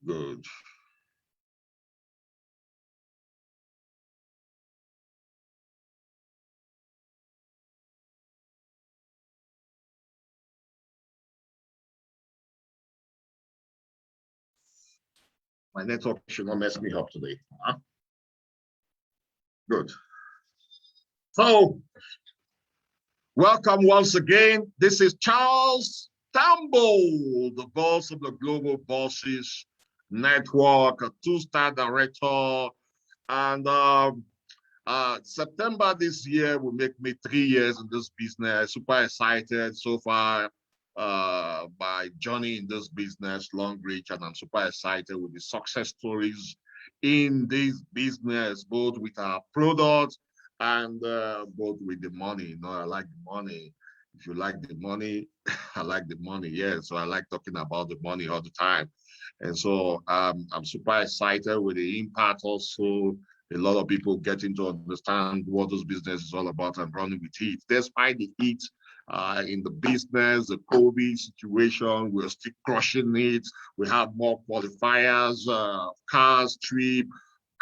Good. My network should not mess me up today. Huh? Good. So, welcome once again. This is Charles Campbell, the boss of the Global Bosses Network, a two-star director. And September this year will make me 3 years in this business. Super excited so far by journey in this business, Longrich, and I'm super excited with the success stories in this business, both with our products and both with the money. You know, I like the money. If you like the money, I like the money. Yeah, so I like talking about the money all the time. And so I'm super excited with the impact also. A lot of people getting to understand what this business is all about and running with it. Despite the heat in the business, the COVID situation, we're still crushing it. We have more qualifiers, cars, trip,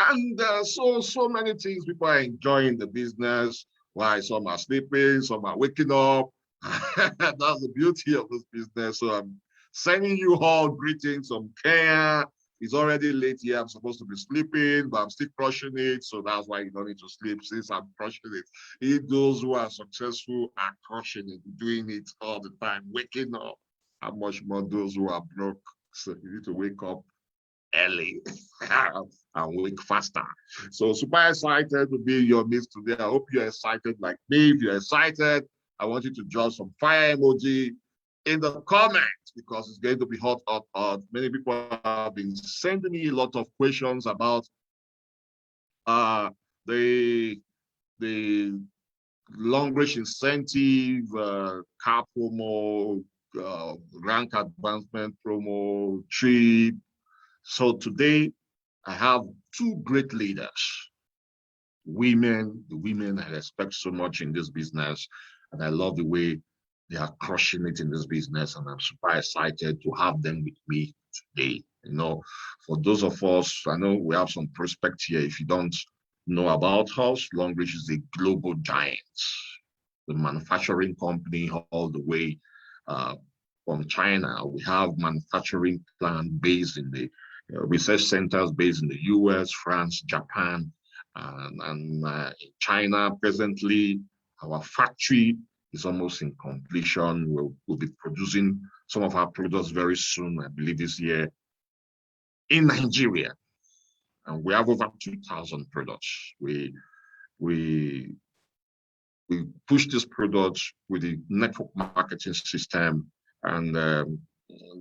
and so many things. People are enjoying the business. Why some are sleeping, some are waking up. That's the beauty of this business. So I'm sending you all greetings from Kenya. It's already late here. I'm supposed to be sleeping, but I'm still crushing it. So that's why you don't need to sleep since I'm crushing it. If those who are successful are crushing it, doing it all the time, waking up, how much more those who are broke? So you need to wake up early and wake faster. So super excited to be in your midst today. I hope you're excited like me. If you're excited, I want you to drop some fire emoji in the comments because it's going to be hot, hot, hot. Many people have been sending me a lot of questions about uh, the the Longrich incentive, car promo, rank advancement promo, trip. So today I have two great leaders, the women I respect so much in this business, and I love the way they are crushing it in this business, and I'm super excited to have them with me today. You know, for those of us, I know we have some prospects here. If you don't know about us, Longrich is a global giant, the manufacturing company all the way uh, from China. We have manufacturing plant based in the research centers based in the US, France, Japan, and in China presently. Our factory is almost in completion. We'll be producing some of our products very soon, I believe this year, in Nigeria. And we have over 2,000 products. We we push this product with the network marketing system and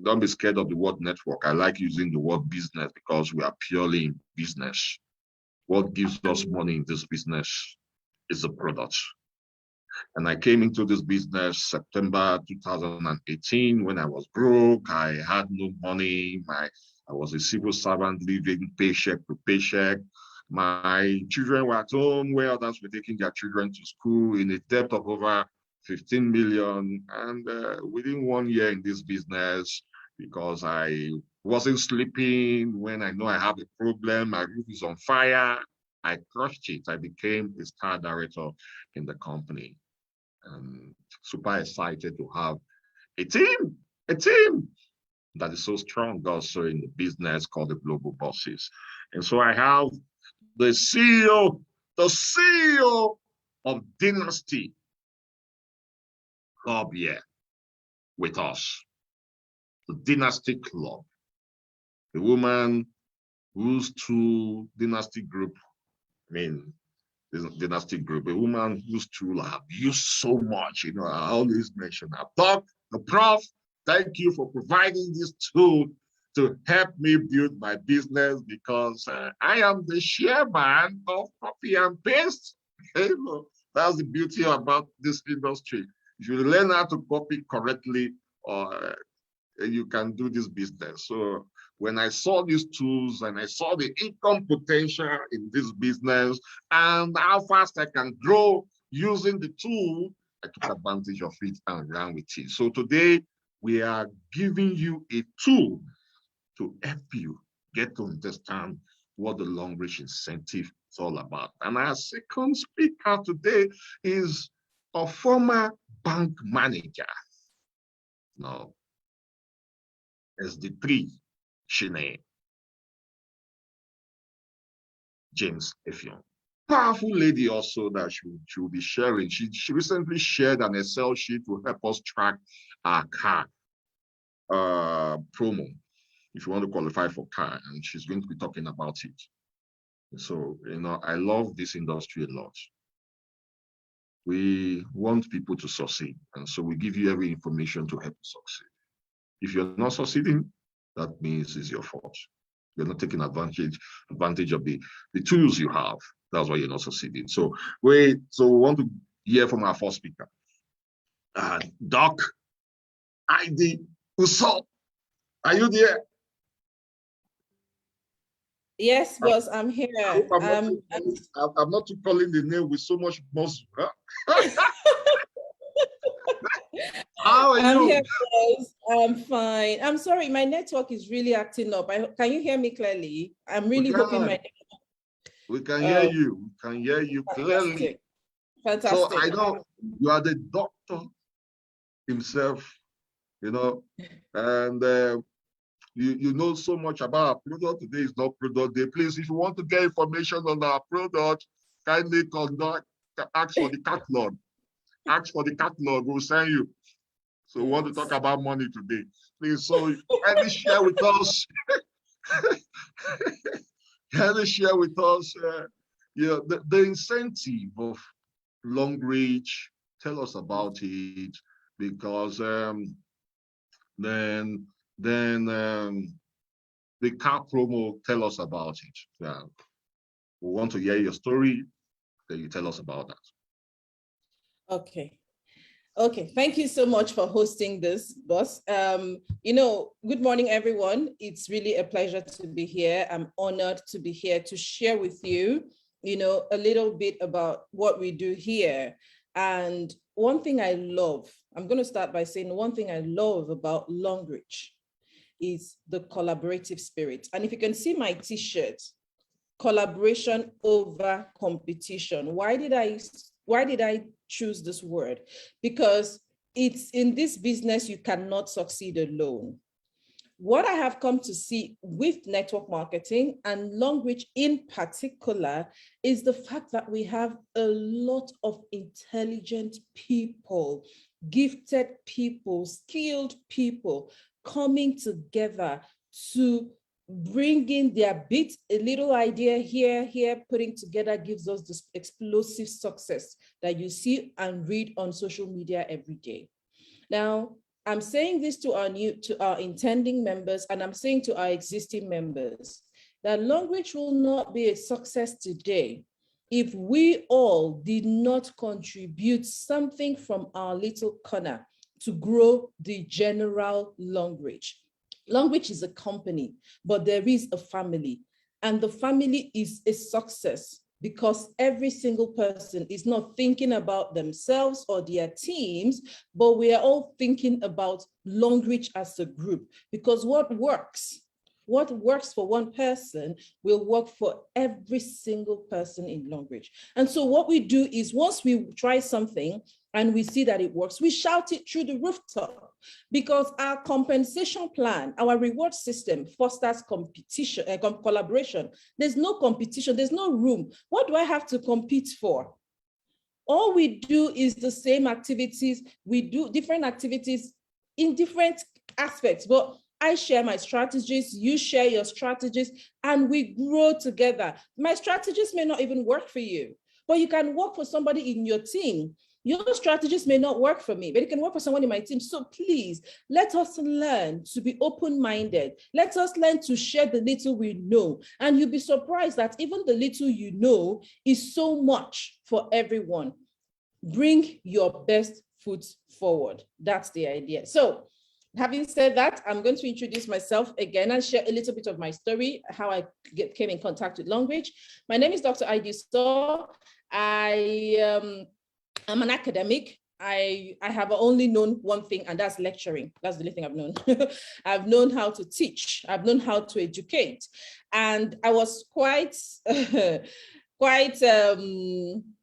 don't be scared of the word network. I like using the word business because we are purely in business. What gives us money in this business is the product. And I came into this business September 2018 when I was broke. I had no money. I was a civil servant living paycheck to paycheck. My children were at home where others were taking their children to school in a debt of over 15 million. And within 1 year in this business, because I wasn't sleeping when I know I have a problem, my roof is on fire, I crushed it. I became a star director in the company. Super excited to have a team that is so strong also in the business called the Global Bosses. And so I have the CEO of Dynasty Club here with us. The Dynasty Club. The woman whose two Dynasty Group, I mean, Dynasty Group, a woman whose tool I have used so much. You know, I always mention her. Doc, the prof, thank you for providing this tool to help me build my business because I am the chairman of copy and paste. You know, that's the beauty about this industry. If you learn how to copy correctly, or you can do this business. So when I saw these tools and I saw the income potential in this business and how fast I can grow using the tool, I took advantage of it and ran with it. So today we are giving you a tool to help you get to understand what the Longrich incentive is all about. And our second speaker today is a former bank manager. No, SD3 Shine James Effiong. Powerful lady also that she will be sharing. She recently shared an Excel sheet to help us track our car promo, if you want to qualify for car, and she's going to be talking about it. So, I love this industry a lot. We want people to succeed, and so we give you every information to help you succeed. If you're not succeeding, that means it's your fault. You're not taking advantage of the tools you have. That's why you're not succeeding. So we want to hear from our first speaker. Doc ID Usol. Are you there? Yes, boss, I'm here. I'm not too calling the name with so much muscle. Huh? How are you? Here, boss. I'm fine. I'm sorry, my network is really acting up. Can you hear me clearly? I'm really hoping my we can hear you. We can hear you clearly. Fantastic. So I know you are the doctor himself, and you know so much about our product. Today is not product day. Please, if you want to get information on our product, kindly ask for the catalog. Ask for the catalog, we'll send you. So we want to talk about money today. Please, so kindly share with us. Kindly share with us the incentive of Longrich. Tell us about it, because then the car promo, tell us about it. Yeah. We want to hear your story, then you tell us about that. Okay, thank you so much for hosting this, boss. Good morning, everyone. It's really a pleasure to be here. I'm honored to be here to share with you, a little bit about what we do here. And one thing I love, I'm going to start by saying one thing I love about Longrich is the collaborative spirit. And if you can see my t-shirt, collaboration over competition. Why did I choose this word? Because it's in this business, you cannot succeed alone. What I have come to see with network marketing and Longrich in particular is the fact that we have a lot of intelligent people, gifted people, skilled people coming together to bring in their bit, a little idea here, putting together gives us this explosive success that you see and read on social media every day. Now, I'm saying this to our intending members, and I'm saying to our existing members that Longrich will not be a success today if we all did not contribute something from our little corner to grow the general Longrich. Longrich is a company, but there is a family, and the family is a success because every single person is not thinking about themselves or their teams, but we are all thinking about Longrich as a group, because what works for one person will work for every single person in Longrich. And so what we do is once we try something and we see that it works, we shout it through the rooftop, because our compensation plan, our reward system fosters competition, collaboration. There's no competition, there's no room. What do I have to compete for? All we do is the same activities. We do different activities in different aspects, but I share my strategies, you share your strategies, and we grow together. My strategies may not even work for you, but you can work for somebody in your team. Your strategies may not work for me, but it can work for someone in my team. So please, let us learn to be open-minded. Let us learn to share the little we know. And you'll be surprised that even the little you know is so much for everyone. Bring your best foot forward. That's the idea. So having said that, I'm going to introduce myself again and share a little bit of my story, how I came in contact with Longrich. My name is Dr. ID Saw. I'm an academic. I have only known one thing, and that's lecturing. That's the only thing I've known. I've known how to teach. I've known how to educate. And I was quite, quite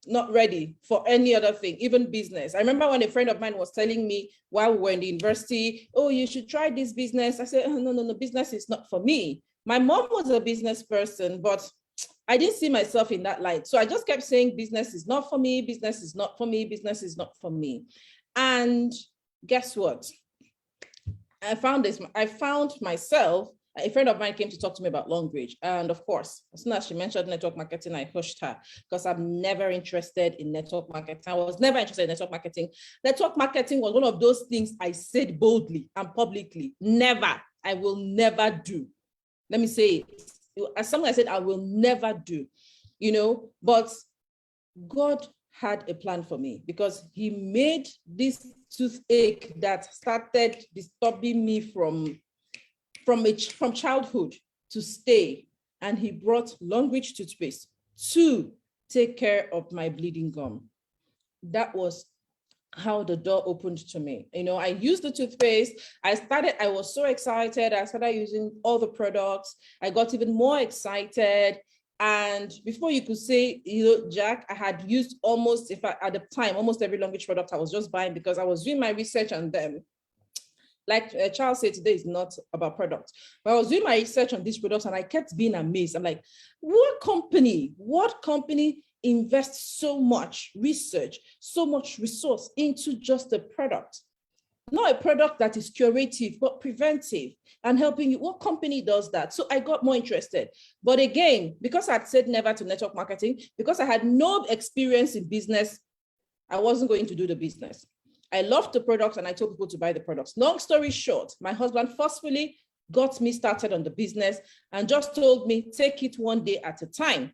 not ready for any other thing, even business. I remember when a friend of mine was telling me while we were in the university, oh, you should try this business. I said, oh, no, business is not for me. My mom was a business person, but I didn't see myself in that light. So I just kept saying, business is not for me, business is not for me, business is not for me. And guess what? I found myself, a friend of mine came to talk to me about Longrich. And of course, as soon as she mentioned network marketing, I hushed her because I'm never interested in network marketing. I was never interested in network marketing. Network marketing was one of those things I said boldly and publicly, never, I will never do. Let me say it. As something I said, I will never do, but God had a plan for me because he made this toothache that started disturbing me from childhood to stay. And he brought Longrich toothpaste to take care of my bleeding gum. That was how the door opened to me. I used the toothpaste. I was so excited. I started using all the products. I got even more excited. And before you could say, Jack, I had used at the time, almost every Longrich product I was just buying because I was doing my research on them. Like Charles said, today is not about products, but I was doing my research on these products and I kept being amazed. I'm like, what company invest so much research, so much resource into just a product? Not a product that is curative, but preventive and helping you. What company does that? So I got more interested. But again, because I'd said never to network marketing, because I had no experience in business, I wasn't going to do the business. I loved the product and I told people to buy the products. Long story short, my husband forcefully got me started on the business and just told me, take it one day at a time.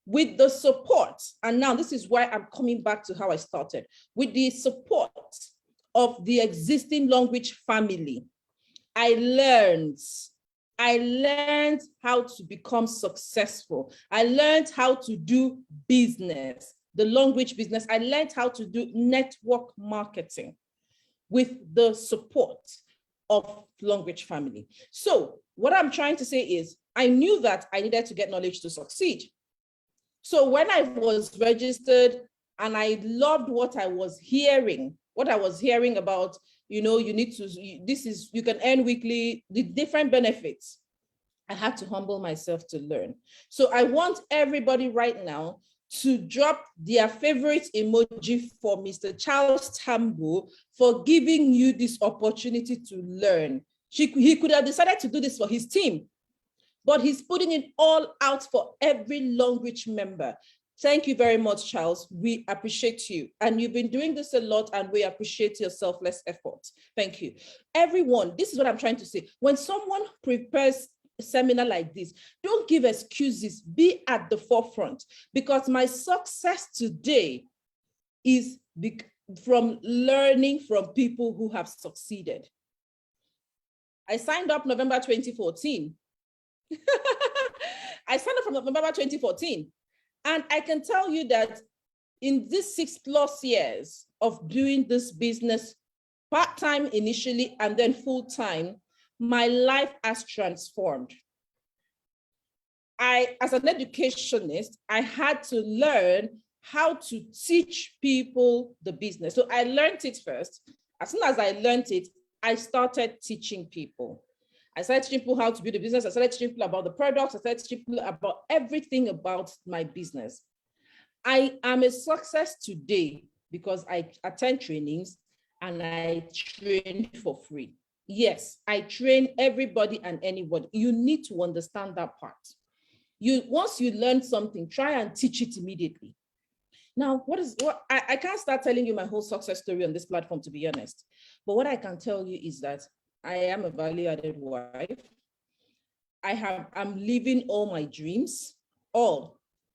With the support, and now this is why I'm coming back to how I started, with the support of the existing Longrich family, I learned how to become successful. I learned how to do business, the Longrich business. I learned how to do network marketing with the support of Longrich family. So what I'm trying to say is I knew that I needed to get knowledge to succeed. So when I was registered and I loved what I was hearing about, you can earn weekly, the different benefits, I had to humble myself to learn. So I want everybody right now to drop their favorite emoji for Mr. Charles Tambo for giving you this opportunity to learn. He could have decided to do this for his team, but he's putting it all out for every Longrich member. Thank you very much, Charles. We appreciate you. And you've been doing this a lot and we appreciate your selfless effort. Thank you. Everyone, this is what I'm trying to say. When someone prepares a seminar like this, don't give excuses, be at the forefront, because my success today is from learning from people who have succeeded. I signed up November 2014. I signed up from November 2014. And I can tell you that in these 6+ years of doing this business, part-time initially and then full-time, my life has transformed. As an educationist, I had to learn how to teach people the business. So I learned it first. As soon as I learned it, I started teaching people. I started teaching people how to build a business. I started teaching people about the products. I started teaching people about everything about my business. I am a success today because I attend trainings and I train for free. Yes, I train everybody and anybody. You need to understand that part. Once you learn something, try and teach it immediately. Now, I can't start telling you my whole success story on this platform, to be honest. But what I can tell you is that I am a value-added wife. I'm living all my dreams,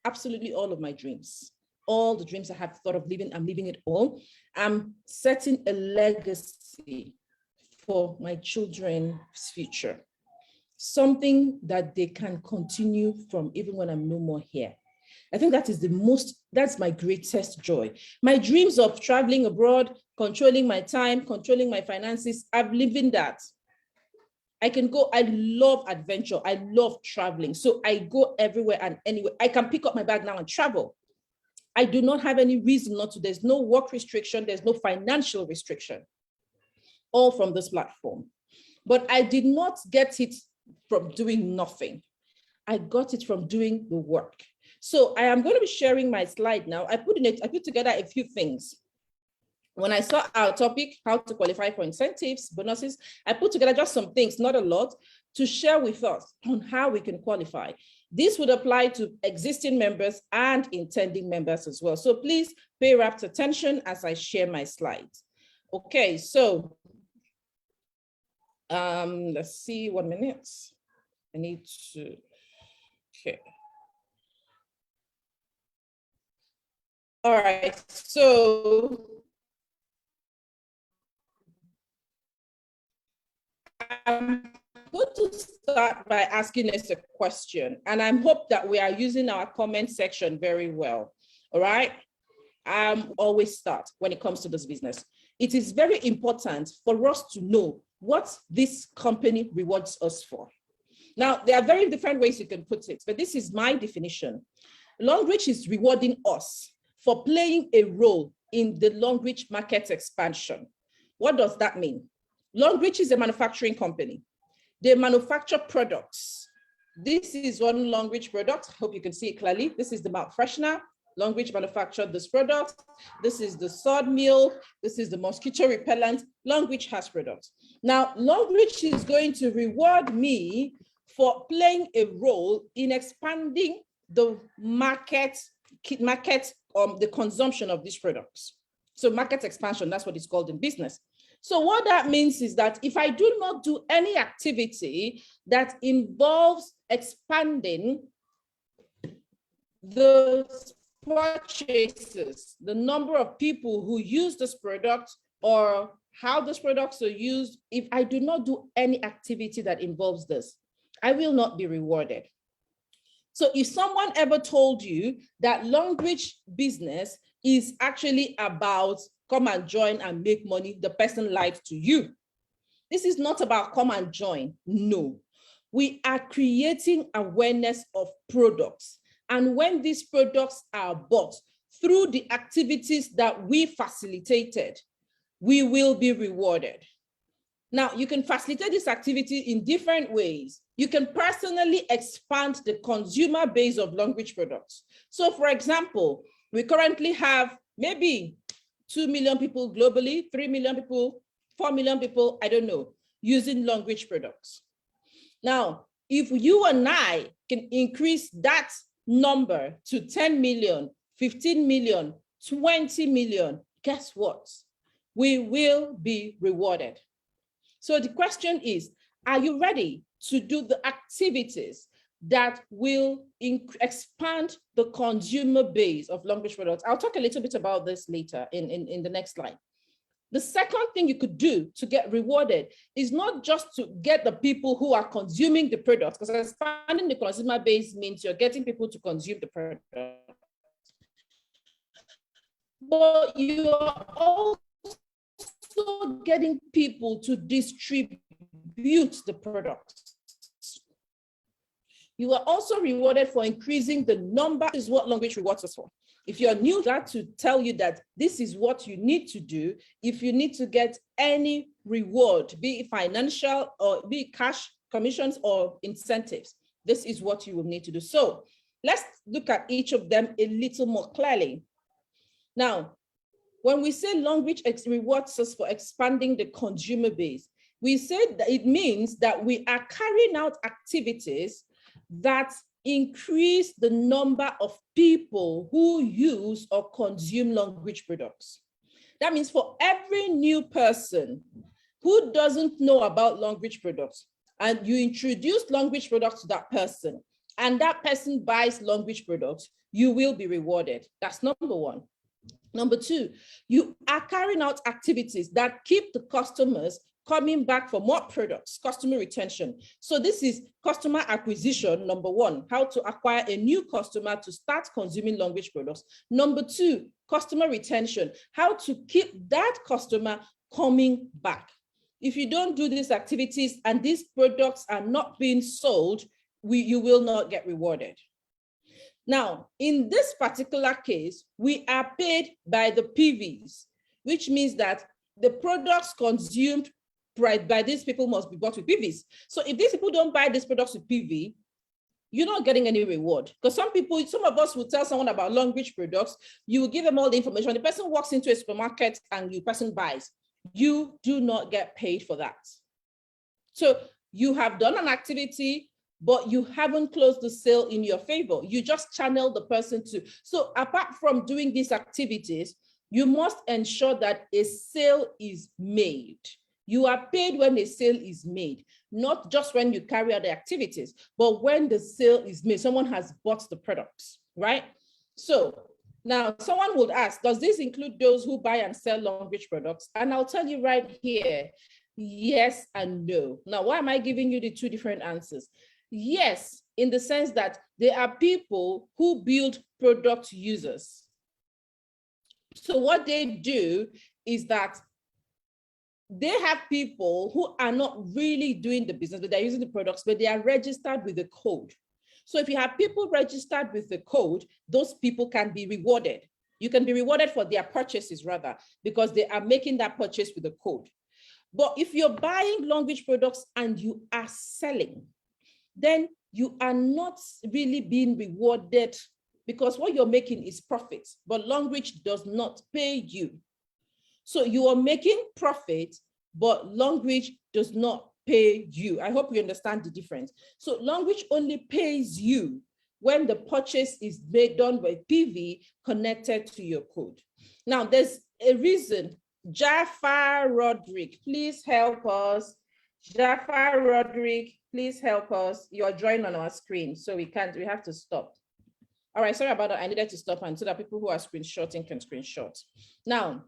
absolutely all of my dreams. All the dreams I have thought of living, I'm living it all. I'm setting a legacy for my children's future. Something that they can continue from even when I'm no more here. I think that's my greatest joy. My dreams of traveling abroad, controlling my time, controlling my finances, I'm living that. I can go, I love adventure, I love traveling. So I go everywhere and anywhere. I can pick up my bag now and travel. I do not have any reason not to. There's no work restriction, there's no financial restriction, all from this platform. But I did not get it from doing nothing. I got it from doing the work. So I am going to be sharing my slide now. I put together a few things. When I saw our topic, how to qualify for incentives, bonuses, I put together just some things, not a lot, to share with us on how we can qualify. This would apply to existing members and intending members as well. So please pay rapt attention as I share my slides. Okay, so let's see, 1 minute. I need to, okay. All right, so I'm going to start by asking us a question, and I hope that we are using our comment section very well. All right. Always start when it comes to this business. It is very important for us to know what this company rewards us for. Now, there are very different ways you can put it, but this is my definition. Longrich is rewarding us for playing a role in the Longrich market expansion. What does that mean? Longrich is a manufacturing company. They manufacture products. This is one Longrich product. Hope you can see it clearly. This is the mouth freshener. Longrich manufactured this product. This is the sword meal. This is the mosquito repellent. Longrich has products. Now, Longrich is going to reward me for playing a role in expanding the market, the consumption of these products. So market expansion, that's what it's called in business. So what that means is that if I do not do any activity that involves expanding the purchases, the number of people who use this product or how these products are used, if I do not do any activity that involves this, I will not be rewarded. So if someone ever told you that Longrich business is actually about come and join and make money, the person lied to you. This is not about come and join. No, we are creating awareness of products. And when these products are bought through the activities that we facilitated, we will be rewarded. Now, you can facilitate this activity in different ways. You can personally expand the consumer base of Longrich products. So for example, we currently have maybe 2 million people globally, 3 million people, 4 million people, I don't know, using Longrich products. Now, if you and I can increase that number to 10 million, 15 million, 20 million, guess what? We will be rewarded. So the question is, are you ready to do the activities that will expand the consumer base of Longrich products? I'll talk a little bit about this later in the next slide. The second thing you could do to get rewarded is not just to get the people who are consuming the products, because expanding the consumer base means you're getting people to consume the product. But you are also getting people to distribute the products. You are also rewarded for increasing the number. This is what Longrich rewards us for. If you're new, that to tell you that this is what you need to do if you need to get any reward, be it financial or be it cash, commissions or incentives. This is what you will need to do. So let's look at each of them a little more clearly. Now, when we say Longrich rewards us for expanding the consumer base, we said that it means that we are carrying out activities that increase the number of people who use or consume Longrich products. That means for every new person who doesn't know about Longrich products, and you introduce Longrich products to that person, and that person buys Longrich products, you will be rewarded. That's number one. Number two, you are carrying out activities that keep the customers coming back for more products, customer retention. So this is customer acquisition, number one, how to acquire a new customer to start consuming Longrich products. Number two, customer retention, how to keep that customer coming back. If you don't do these activities and these products are not being sold, you will not get rewarded. Now, in this particular case, we are paid by the PVs, which means that the products consumed by these people must be bought with PVs. So if these people don't buy these products with PV, you're not getting any reward. Because some of us will tell someone about Longrich products, you will give them all the information. The person walks into a supermarket and the person buys. You do not get paid for that. So you have done an activity, but you haven't closed the sale in your favor. You just channel the person to. So apart from doing these activities, you must ensure that a sale is made. You are paid when a sale is made, not just when you carry out the activities, but when the sale is made, someone has bought the products, right? So now someone would ask, does this include those who buy and sell Longrich products? And I'll tell you right here, yes and no. Now, why am I giving you the two different answers? Yes, in the sense that there are people who build product users. So what they do is that they have people who are not really doing the business, but they're using the products, but they are registered with the code. So if you have people registered with the code, those people can be rewarded. You can be rewarded for their purchases rather, because they are making that purchase with the code. But if you're buying Longrich products and you are selling, then you are not really being rewarded, because what you're making is profit, but Longrich does not pay you. So you are making profit, but Longrich does not pay you. I hope you understand the difference. So Longrich only pays you when the purchase is done by PV connected to your code. Now, there's a reason. Jafar Roderick, please help us. Jafar Roderick, please help us. You're drawing on our screen, so we have to stop. All right, sorry about that. I needed to stop, and so that people who are screenshotting can screenshot. Now,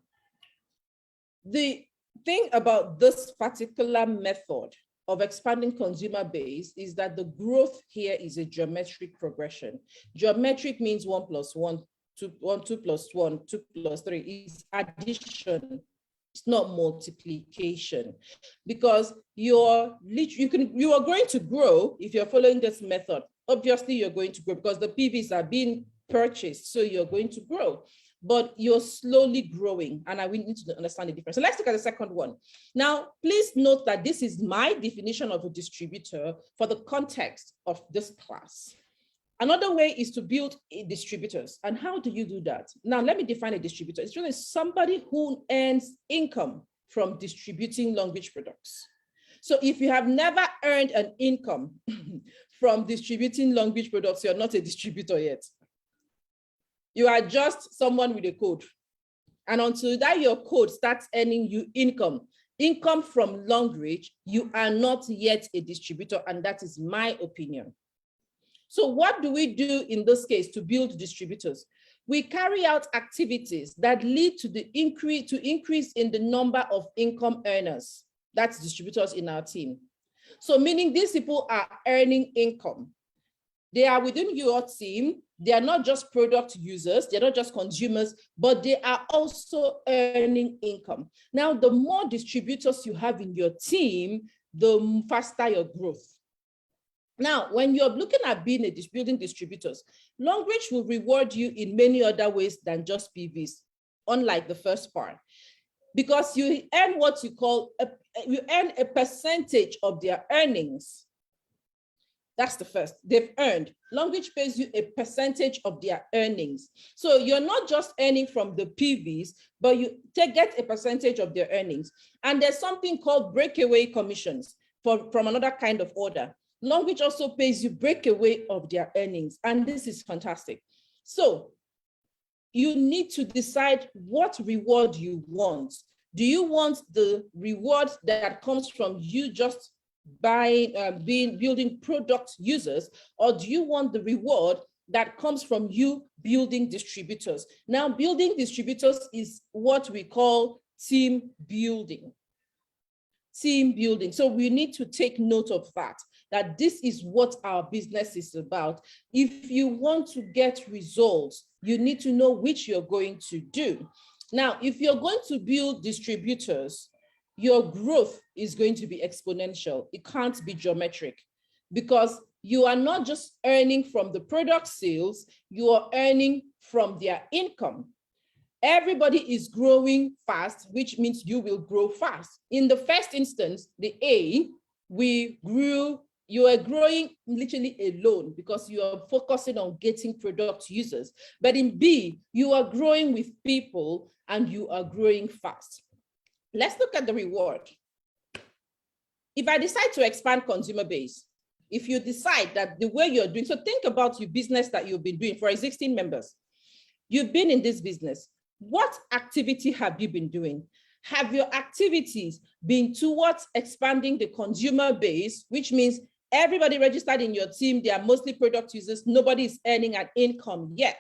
the thing about this particular method of expanding consumer base is that the growth here is a geometric progression. Geometric means 1 + 1, 2, 1, 2 + 1, 2 + 3 is addition. It's not multiplication, because you are going to grow if you're following this method. Obviously, you're going to grow because the PVs are being purchased, so you're going to grow. But you're slowly growing, and we need to understand the difference. So let's look at the second one. Now, please note that this is my definition of a distributor for the context of this class. Another way is to build distributors. And how do you do that? Now, let me define a distributor. It's really somebody who earns income from distributing Longrich products. So if you have never earned an income from distributing Longrich products, you're not a distributor yet. You are just someone with a code. And until that your code starts earning you income from Longrich, you are not yet a distributor, and that is my opinion. So what do we do in this case to build distributors? We carry out activities that lead to the increase in the number of income earners. That's distributors in our team. So meaning these people are earning income. They are within your team. They are not just product users, they're not just consumers, but they are also earning income. Now, the more distributors you have in your team, the faster your growth. Now, when you're looking at building distributors, Longrich will reward you in many other ways than just PVs, unlike the first part, because you earn what you call, you earn a percentage of their earnings. That's the first. They've earned. Longrich pays you a percentage of their earnings. So you're not just earning from the PVs, but you get a percentage of their earnings. And there's something called breakaway commissions from another kind of order. Longrich also pays you breakaway of their earnings. And this is fantastic. So you need to decide what reward you want. Do you want the reward that comes from you just building product users, or do you want the reward that comes from you building distributors? Now, building distributors is what we call team building. team building. So we need to take note of that this is what our business is about. If you want to get results, you need to know which you're going to do. Now, if you're going to build distributors, your growth is going to be exponential. It can't be geometric, because you are not just earning from the product sales, you are earning from their income. Everybody is growing fast, which means you will grow fast. In the first instance, the A, you are growing literally alone because you are focusing on getting product users. But in B, you are growing with people and you are growing fast. Let's look at the reward. If I decide to expand consumer base, if you decide that the way you're doing, so think about your business that you've been doing for existing members. You've been in this business. What activity have you been doing? Have your activities been towards expanding the consumer base, which means everybody registered in your team, they are mostly product users, nobody is earning an income yet?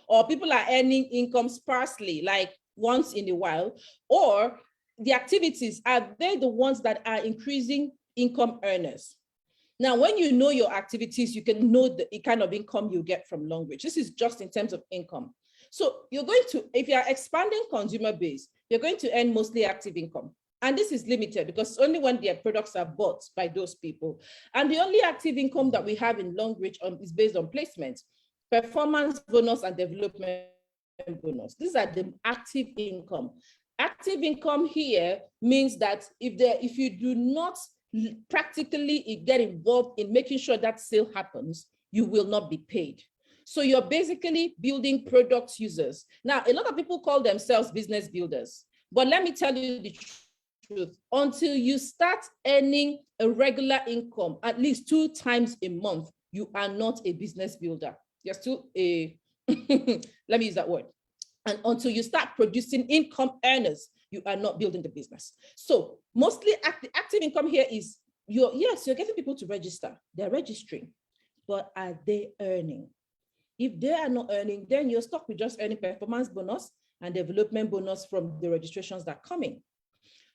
Or people are earning income sparsely, like once in a while? Or the activities, are they the ones that are increasing income earners? Now, when you know your activities, you can know the kind of income you get from Longrich. This is just in terms of income. So you're going to, if you're expanding consumer base, you're going to earn mostly active income. And this is limited because only when their products are bought by those people. And the only active income that we have in Longrich is based on placement, performance bonus, and development bonus. These are the active income. Active income here means that if you do not practically get involved in making sure that sale happens, you will not be paid. So you're basically building product users. Now, a lot of people call themselves business builders, but let me tell you the truth. Until you start earning a regular income, at least 2 times a month, you are not a business builder. You're still a, let me use that word. And until you start producing income earners, you are not building the business. So mostly active income here is, you're getting people to register. They're registering, but are they earning? If they are not earning, then you're stuck with just earning performance bonus and development bonus from the registrations that come in.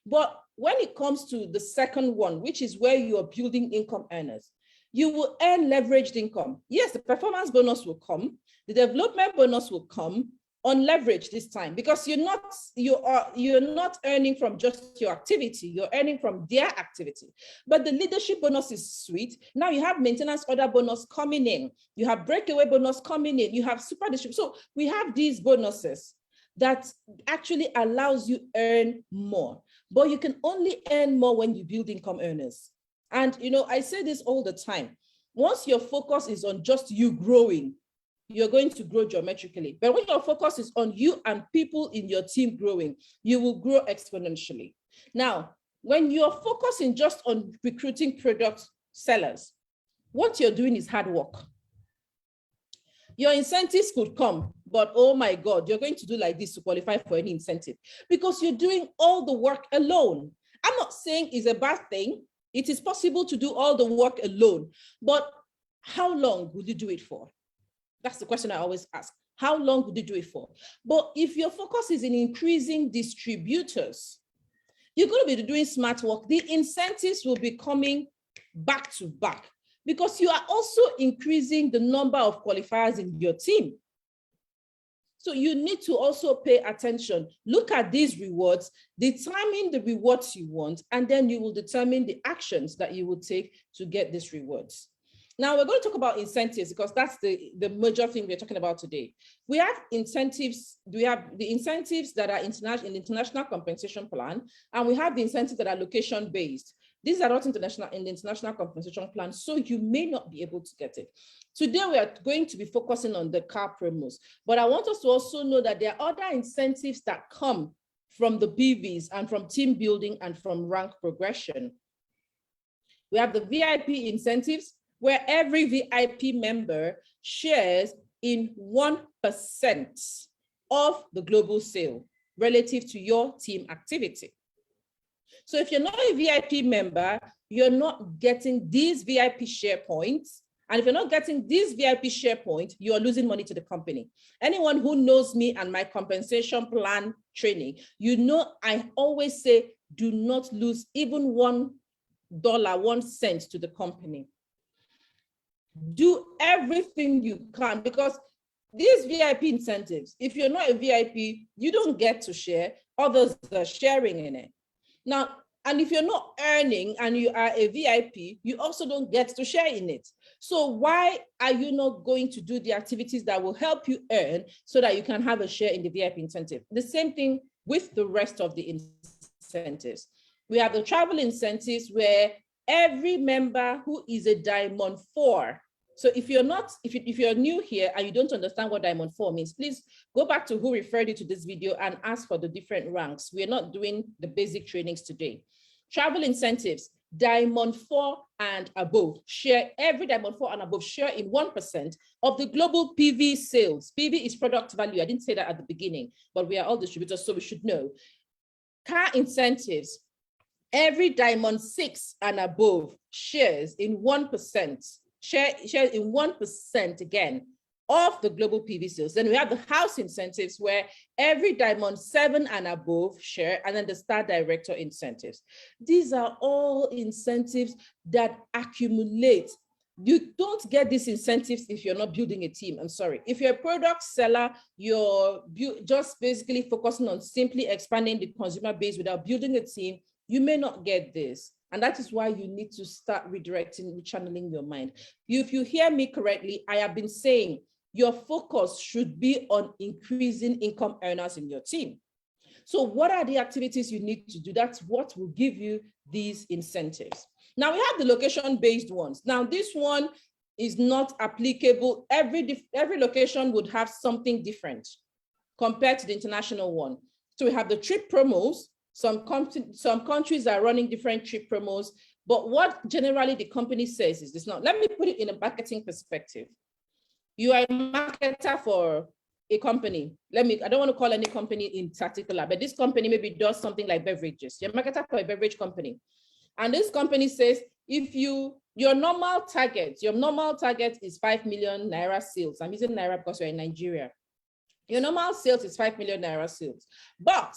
But when it comes to the second one, which is where you are building income earners, you will earn leveraged income. Yes, the performance bonus will come, the development bonus will come on leverage this time, because you're not earning from just your activity, you're earning from their activity. But the leadership bonus is sweet. Now you have maintenance order bonus coming in, you have breakaway bonus coming in, you have super distribution. So we have these bonuses that actually allows you earn more, but you can only earn more when you build income earners. And I say this all the time. Once your focus is on just you growing, you're going to grow geometrically. But when your focus is on you and people in your team growing, you will grow exponentially. Now, when you're focusing just on recruiting product sellers, what you're doing is hard work. Your incentives could come, but oh my God, you're going to do like this to qualify for any incentive because you're doing all the work alone. I'm not saying it's a bad thing. It is possible to do all the work alone, but how long would you do it for? That's the question I always ask. How long would you do it for? But if your focus is in increasing distributors, you're going to be doing smart work. The incentives will be coming back to back because you are also increasing the number of qualifiers in your team. So you need to also pay attention. Look at these rewards, determine the rewards you want, and then you will determine the actions that you will take to get these rewards. Now we're going to talk about incentives because that's the major thing we're talking about today. We have incentives. We have the incentives that are in the international compensation plan, and we have the incentives that are location-based. These are not international in the international compensation plan, so you may not be able to get it. Today, we are going to be focusing on the car promos, but I want us to also know that there are other incentives that come from the BVs and from team building and from rank progression. We have the VIP incentives, where every VIP member shares in 1% of the global sale relative to your team activity. So if you're not a VIP member, you're not getting these VIP share points. And if you're not getting these VIP share points, you are losing money to the company. Anyone who knows me and my compensation plan training, I always say do not lose even $1, 1 cent to the company. Do everything you can, because these VIP incentives, if you're not a VIP, you don't get to share, others are sharing in it. Now, and if you're not earning and you are a VIP, you also don't get to share in it. So why are you not going to do the activities that will help you earn so that you can have a share in the VIP incentive? The same thing with the rest of the incentives. We have the travel incentives where every member who is a Diamond 4. So if you're not, if you're new here and you don't understand what Diamond 4 means, please go back to who referred you to this video and ask for the different ranks. We're not doing the basic trainings today. Travel incentives, Diamond 4 and above, share, every Diamond 4 and above share in 1% of the global PV sales. PV is product value. I didn't say that at the beginning, but we are all distributors, so we should know. Car incentives, every Diamond 6 and above shares in 1%. Share in 1% again of the global PV sales. Then we have the house incentives where every Diamond 7 and above share, and then the Star Director incentives. These are all incentives that accumulate. You don't get these incentives if you're not building a team. I'm sorry. If you're a product seller, you're just basically focusing on simply expanding the consumer base without building a team, you may not get this. And that is why you need to start redirecting, channeling your mind. If you hear me correctly, I have been saying your focus should be on increasing income earners in your team. So what are the activities you need to do? That's what will give you these incentives. Now we have the location-based ones. Now this one is not applicable. Every location would have something different compared to the international one. So we have the trip promos. Some countries are running different trip promos, but what generally the company says is this. Now, let me put it in a marketing perspective. You are a marketer for a company. I don't want to call any company in particular, but this company maybe does something like beverages. You're a marketer for a beverage company. And this company says, if your normal target is 5 million Naira sales. I'm using Naira because you're in Nigeria. Your normal sales is 5 million Naira sales. But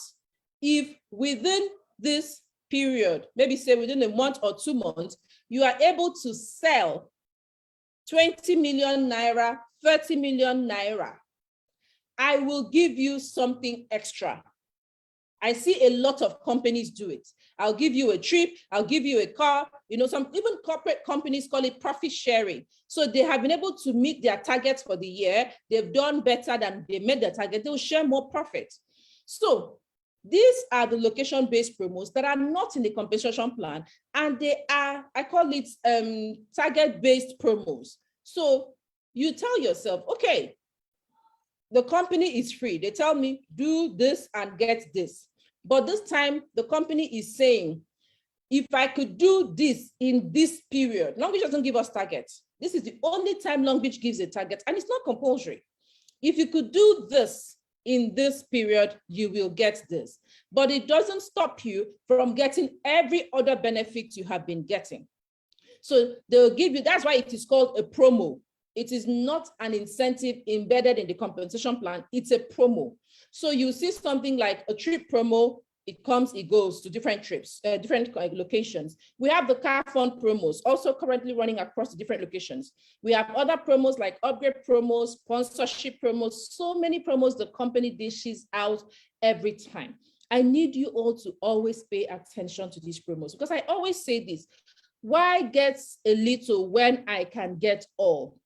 if within this period, maybe say within a month or 2 months, you are able to sell 20 million Naira, 30 million Naira, I will give you something extra. I see a lot of companies do it. I'll give you a trip, I'll give you a car, some even corporate companies call it profit sharing. So they have been able to meet their targets for the year. They've done better than they made their target. They'll share more profit. So these are the location-based promos that are not in the compensation plan, and they are, I call it target-based promos. So you tell yourself, okay, the company is free. They tell me, do this and get this. But this time, the company is saying, if I could do this in this period, Longrich doesn't give us targets. This is the only time Longrich gives a target, and it's not compulsory. If you could do this in this period, you will get this. But it doesn't stop you from getting every other benefit you have been getting. So they'll give you, that's why it is called a promo. It is not an incentive embedded in the compensation plan, it's a promo. So you see something like a trip promo, it comes, it goes to different trips, different locations. We have the car fund promos, also currently running across the different locations. We have other promos like upgrade promos, sponsorship promos, so many promos the company dishes out every time. I need you all to always pay attention to these promos, because I always say this, why get a little when I can get all?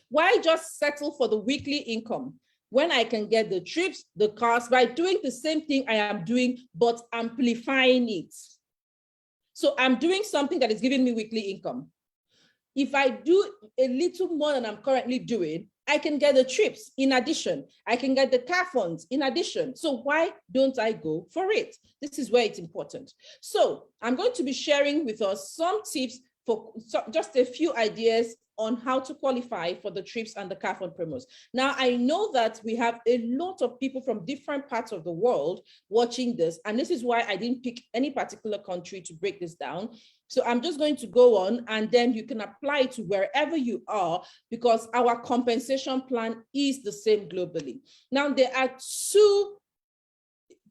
Why just settle for the weekly income when I can get the trips, the cars, by doing the same thing I am doing, but amplifying it? So I'm doing something that is giving me weekly income. If I do a little more than I'm currently doing, I can get the trips in addition. I can get the car funds in addition. So why don't I go for it? This is where it's important. So I'm going to be sharing with us some tips for just a few ideas on how to qualify for the trips and the car fund promos. Now, I know that we have a lot of people from different parts of the world watching this, and this is why I didn't pick any particular country to break this down. So I'm just going to go on, and then you can apply it to wherever you are, because our compensation plan is the same globally. Now, there are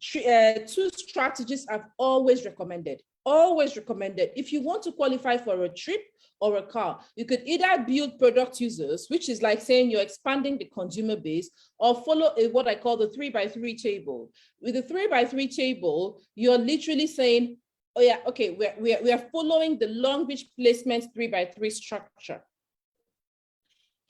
two strategies I've always recommended. Always recommended. If you want to qualify for a trip or a car, you could either build product users, which is like saying you're expanding the consumer base, or follow what I call the 3x3 table. With the 3x3 table, you're literally saying, oh yeah, okay, we are following the Longrich placement 3x3 structure.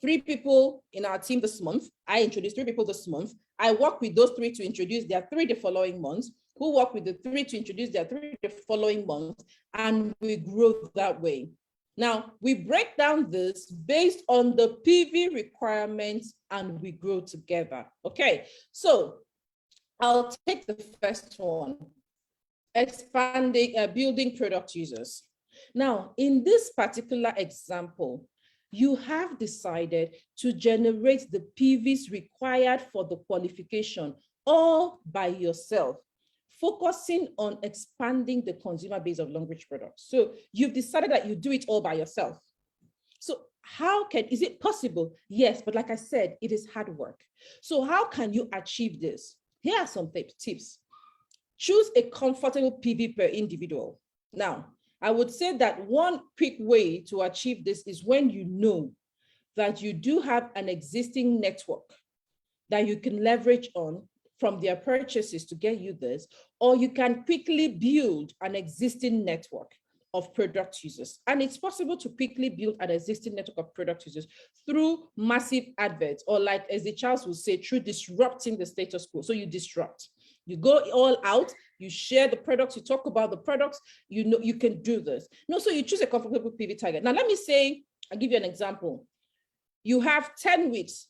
3 people in our team this month. I introduced 3 people this month. I work with those 3 to introduce their 3 the following months, who work with the 3 to introduce their 3 the following months, and we grow that way. Now, we break down this based on the PV requirements and we grow together. Okay, so I'll take the first one, expanding, building product users. Now, in this particular example, you have decided to generate the PVs required for the qualification all by yourself, focusing on expanding the consumer base of Longrich products. So you've decided that you do it all by yourself. So is it possible? Yes, but like I said, it is hard work. So how can you achieve this? Here are some tips. Choose a comfortable PV per individual. Now, I would say that one quick way to achieve this is when you know that you do have an existing network that you can leverage on from their purchases to get you this, or you can quickly build an existing network of product users. And it's possible to quickly build an existing network of product users through massive adverts, or like as the Charles would say, through disrupting the status quo. So you disrupt. You go all out, you share the products, you talk about the products, you know you can do this. No, so you choose a comfortable PV target. Now, let me say, I'll give you an example. You have 10 weeks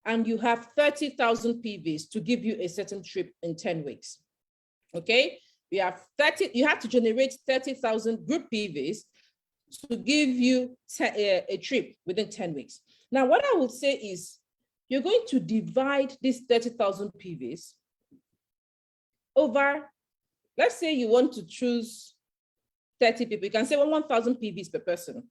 and you have 30,000 PVs to give you a certain trip in 10 weeks. Okay, you have to generate 30,000 group PVs to give you a trip within 10 weeks. Now, what I would say is you're going to divide these 30,000 PVs over, let's say you want to choose 30 people. You can say, well, 1,000 PVs per person.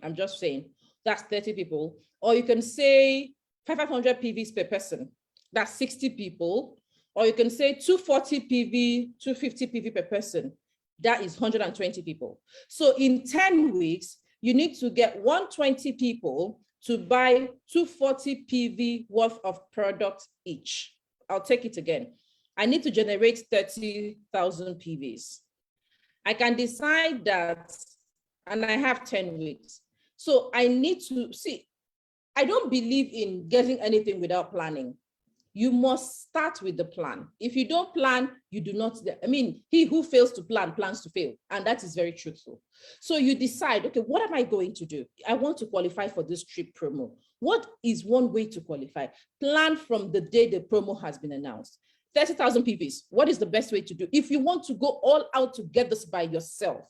I'm just saying that's 30 people. Or you can say 500 PVs per person. That's 60 people. Or you can say 240 PV, 250 PV per person. That is 120 people. So in 10 weeks, you need to get 120 people to buy 240 PV worth of products each. I'll take it again. I need to generate 30,000 PVs. I can decide that, and I have 10 weeks. So I need to see, I don't believe in getting anything without planning. You must start with the plan. If you don't plan, you do not, I mean, he who fails to plan plans to fail. And that is very truthful. So you decide, okay, what am I going to do? I want to qualify for this trip promo. What is one way to qualify? Plan from the day the promo has been announced. 30,000 PVs, what is the best way to do? If you want to go all out to get this by yourself,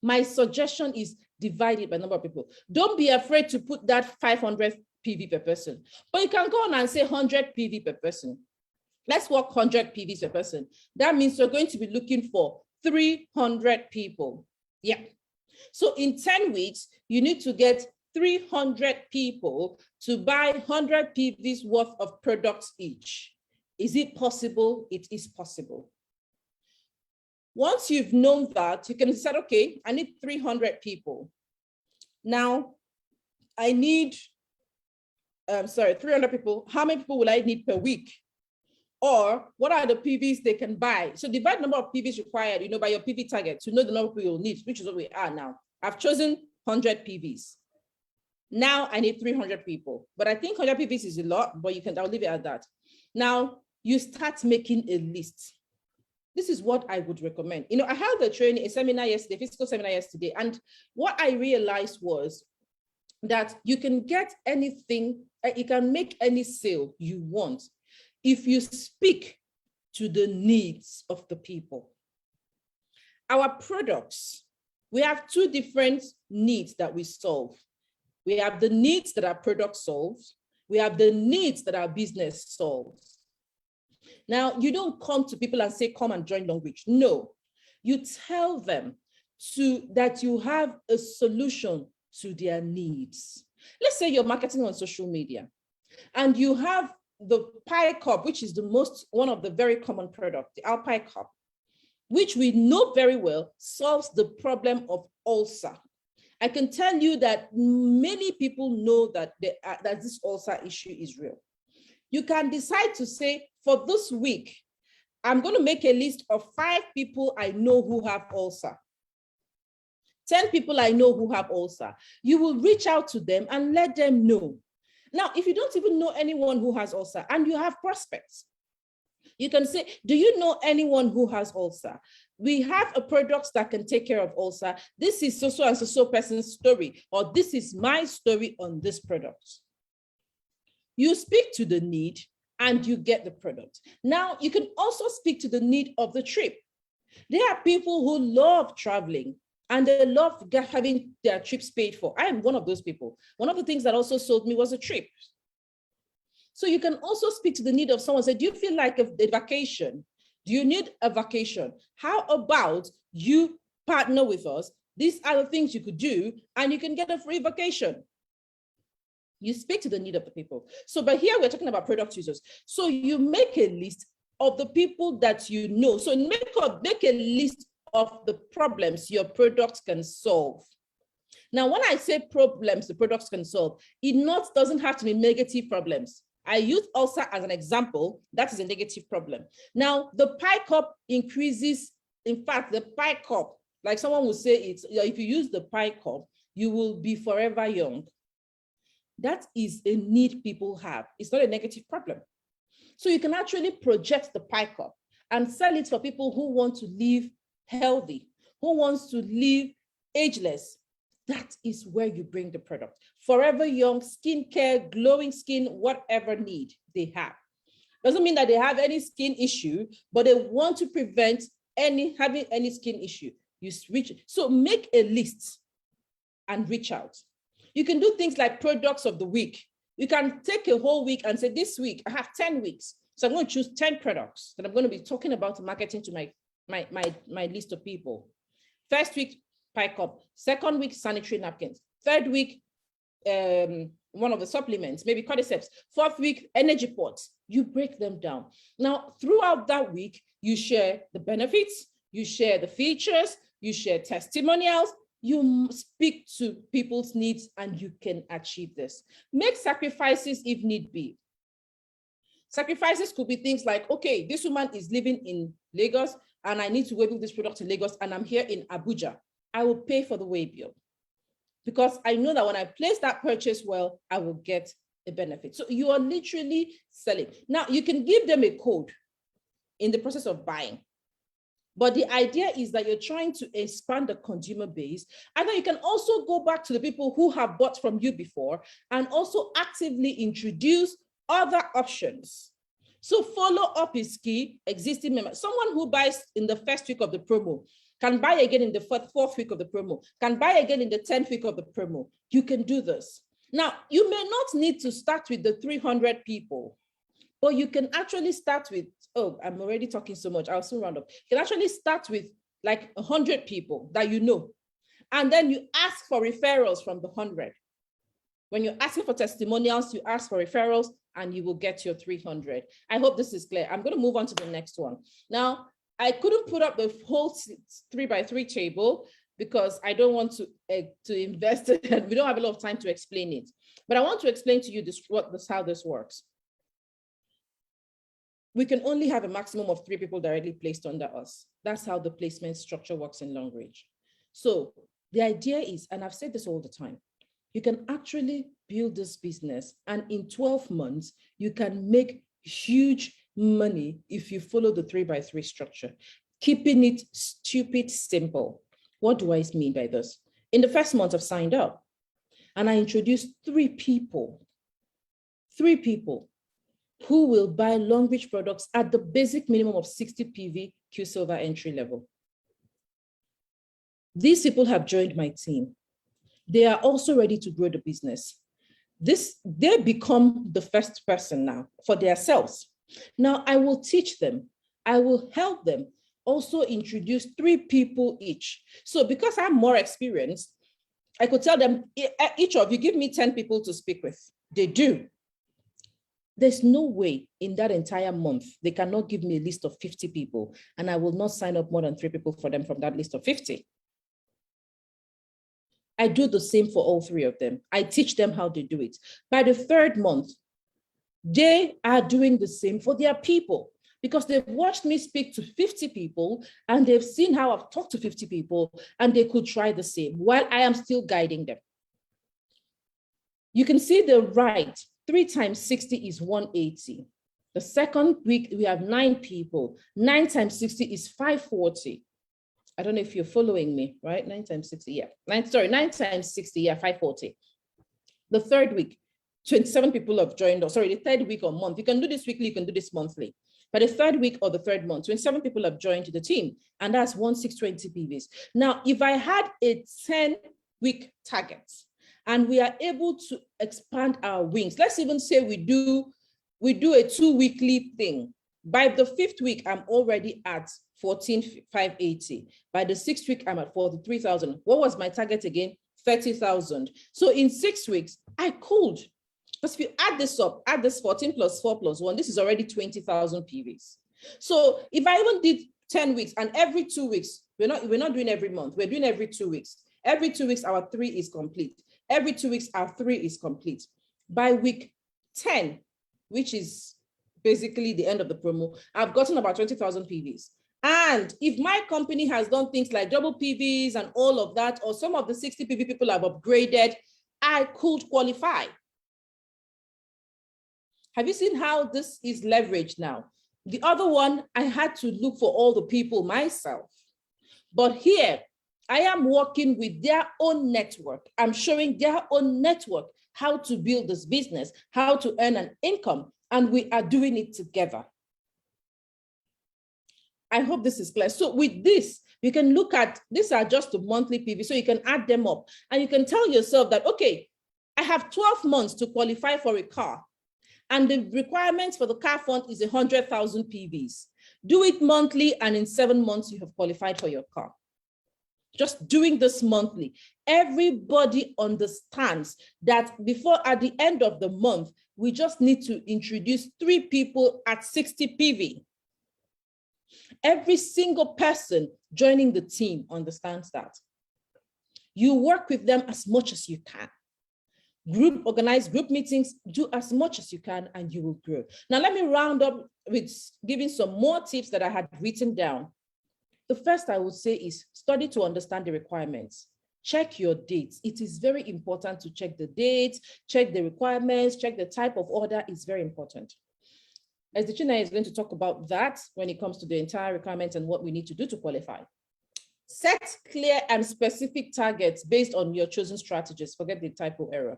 my suggestion is divide it by number of people. Don't be afraid to put that 500 PV per person, but you can go on and say 100 PV per person. Let's work 100 PVs per person. That means you're going to be looking for 300 people. Yeah. So in 10 weeks, you need to get 300 people to buy 100 PVs worth of products each. Is it possible? It is possible. Once you've known that, you can decide, okay, I need 300 people. Now, I need 300 people. How many people will I need per week? Or what are the PVs they can buy? So divide the number of PVs required, by your PV target to know the number of people you'll need, which is what we are now. I've chosen 100 PVs. Now I need 300 people, but I think 100 PVs is a lot, but I'll leave it at that. Now you start making a list. This is what I would recommend. I held a seminar yesterday, physical seminar yesterday, and what I realized was that you can get anything, you can make any sale you want if you speak to the needs of the people. Our products, we have two different needs that we solve. We have the needs that our product solves. We have the needs that our business solves. Now, you don't come to people and say, come and join Longrich. No, you tell them that you have a solution to their needs. Let's say you're marketing on social media and you have the pie cup, which is one of the very common product, the Alpine cup, which we know very well solves the problem of ulcer. I can tell you that many people know that that this ulcer issue is real. You can decide to say, for this week, I'm going to make a list of 5 people I know who have ulcer. 10 people I know who have ulcer. You will reach out to them and let them know. Now, if you don't even know anyone who has ulcer and you have prospects, you can say, do you know anyone who has ulcer? We have a product that can take care of ulcer. This is so and so person's story, or this is my story on this product. You speak to the need and you get the product. Now, you can also speak to the need of the trip. There are people who love traveling and they love having their trips paid for. I am one of those people. One of the things that also sold me was a trip. So you can also speak to the need of someone. Say, do you feel like a vacation? Do you need a vacation? How about you partner with us? These are the things you could do, and you can get a free vacation. You speak to the need of the people. So, but here we're talking about product users. So you make a list of the people that you know. So make a list of the problems your products can solve. Now, when I say problems the products can solve, it doesn't have to be negative problems. I use ulcer as an example. That is a negative problem. Now, the pie cup increases. In fact, the pie cup, like someone will say, if you use the pie cup, you will be forever young. That is a need people have. It's not a negative problem. So you can actually project the pie cup and sell it for people who want to live healthy, who wants to live ageless. That is where you bring the product. Forever young, skincare, glowing skin, whatever need they have. Doesn't mean that they have any skin issue, but they want to prevent having any skin issue. So make a list and reach out. You can do things like products of the week. You can take a whole week and say, this week, I have 10 weeks. So I'm going to choose 10 products that I'm going to be talking about marketing to my list of people. First week, pie cup. Second week, sanitary napkins. Third week, one of the supplements, maybe cordyceps. Fourth week, energy pots. You break them down. Now, throughout that week, you share the benefits, you share the features, you share testimonials, you speak to people's needs, and you can achieve this. Make sacrifices if need be. Sacrifices could be things like, okay, this woman is living in Lagos, and I need to wait with this product in Lagos, and I'm here in Abuja. I will pay for the way bill because I know that when I place that purchase well, I will get a benefit. So you are literally selling. Now, you can give them a code in the process of buying. But the idea is that you're trying to expand the consumer base. And then you can also go back to the people who have bought from you before and also actively introduce other options. So follow up is key. Existing members, someone who buys in the first week of the promo can buy again in the fourth week of the promo, can buy again in the 10th week of the promo. You can do this. Now, you may not need to start with the 300 people, but you can actually start with, oh, I'm already talking so much, I'll soon round up. You can actually start with like 100 people that you know, and then you ask for referrals from the 100. When you're asking for testimonials, you ask for referrals and you will get your 300. I hope this is clear. I'm going to move on to the next one. Now, I couldn't put up the whole 3x3 table because I don't want to invest it, and we don't have a lot of time to explain it. But I want to explain to you how this works. We can only have a maximum of 3 people directly placed under us. That's how the placement structure works in Longrich. So the idea is, and I've said this all the time, you can actually build this business, and in 12 months, you can make huge money if you follow the 3x3 structure, keeping it stupid simple. What do I mean by this? In the first month, I've signed up and I introduced 3 people who will buy Longrich products at the basic minimum of 60 PV Q Silver entry level. These people have joined my team. They are also ready to grow the business. They become the first person now for themselves. Now I will teach them. I will help them also introduce 3 people each. So because I'm more experienced, I could tell them, each of you give me 10 people to speak with. They do. There's no way in that entire month they cannot give me a list of 50 people, and I will not sign up more than 3 people for them from that list of 50. I do the same for all 3 of them. I teach them how to do it. By the 3rd month, they are doing the same for their people, because they've watched me speak to 50 people and they've seen how I've talked to 50 people, and they could try the same while I am still guiding them. You can see the right, 3 times 60 is 180. The second week, we have 9 people. 9 times 60 is 540. I don't know if you're following me, right? 9 times 60, yeah. 9 times 60, yeah, 540. The 3rd week, 27 people have joined us. Sorry, the 3rd week or month. You can do this weekly, you can do this monthly. But the 3rd week or the 3rd month, 27 people have joined the team, and that's 1620 PVs. Now, if I had a 10-week target and we are able to expand our wings, let's even say we do a 2-weekly thing. By the 5th week, I'm already at 14,580. By the 6th week, I'm at 43,000. What was my target again? 30,000. So in 6 weeks, I could. Because if you add this up, add this 14 plus 4 plus 1, this is already 20,000 PVs. So if I even did 10 weeks and every 2 weeks, we're not doing every month, we're doing every 2 weeks. Every 2 weeks, our 3 is complete. Every 2 weeks, our 3 is complete. By week 10, which is basically the end of the promo, I've gotten about 20,000 PVs. And if my company has done things like double PVs and all of that, or some of the 60 PV people have upgraded, I could qualify. Have you seen how this is leveraged now? The other one, I had to look for all the people myself. But here, I am working with their own network. I'm showing their own network how to build this business, how to earn an income, and we are doing it together. I hope this is clear. So with this, you can look at, these are just the monthly PV, so you can add them up and you can tell yourself that, okay, I have 12 months to qualify for a car, and the requirements for the car fund is 100,000 PVs. Do it monthly, and in 7 months, you have qualified for your car. Just doing this monthly. Everybody understands that before, at the end of the month, we just need to introduce 3 people at 60 PV. Every single person joining the team understands that. You work with them as much as you can. Organize group meetings, do as much as you can, and you will grow. Now, let me round up with giving some more tips that I had written down. The first I would say is study to understand the requirements. Check your dates. It is very important to check the dates, check the requirements, check the type of order. It's very important. As the China is going to talk about that when it comes to the entire requirements and what we need to do to qualify. Set clear and specific targets based on your chosen strategies. Forget the typo error.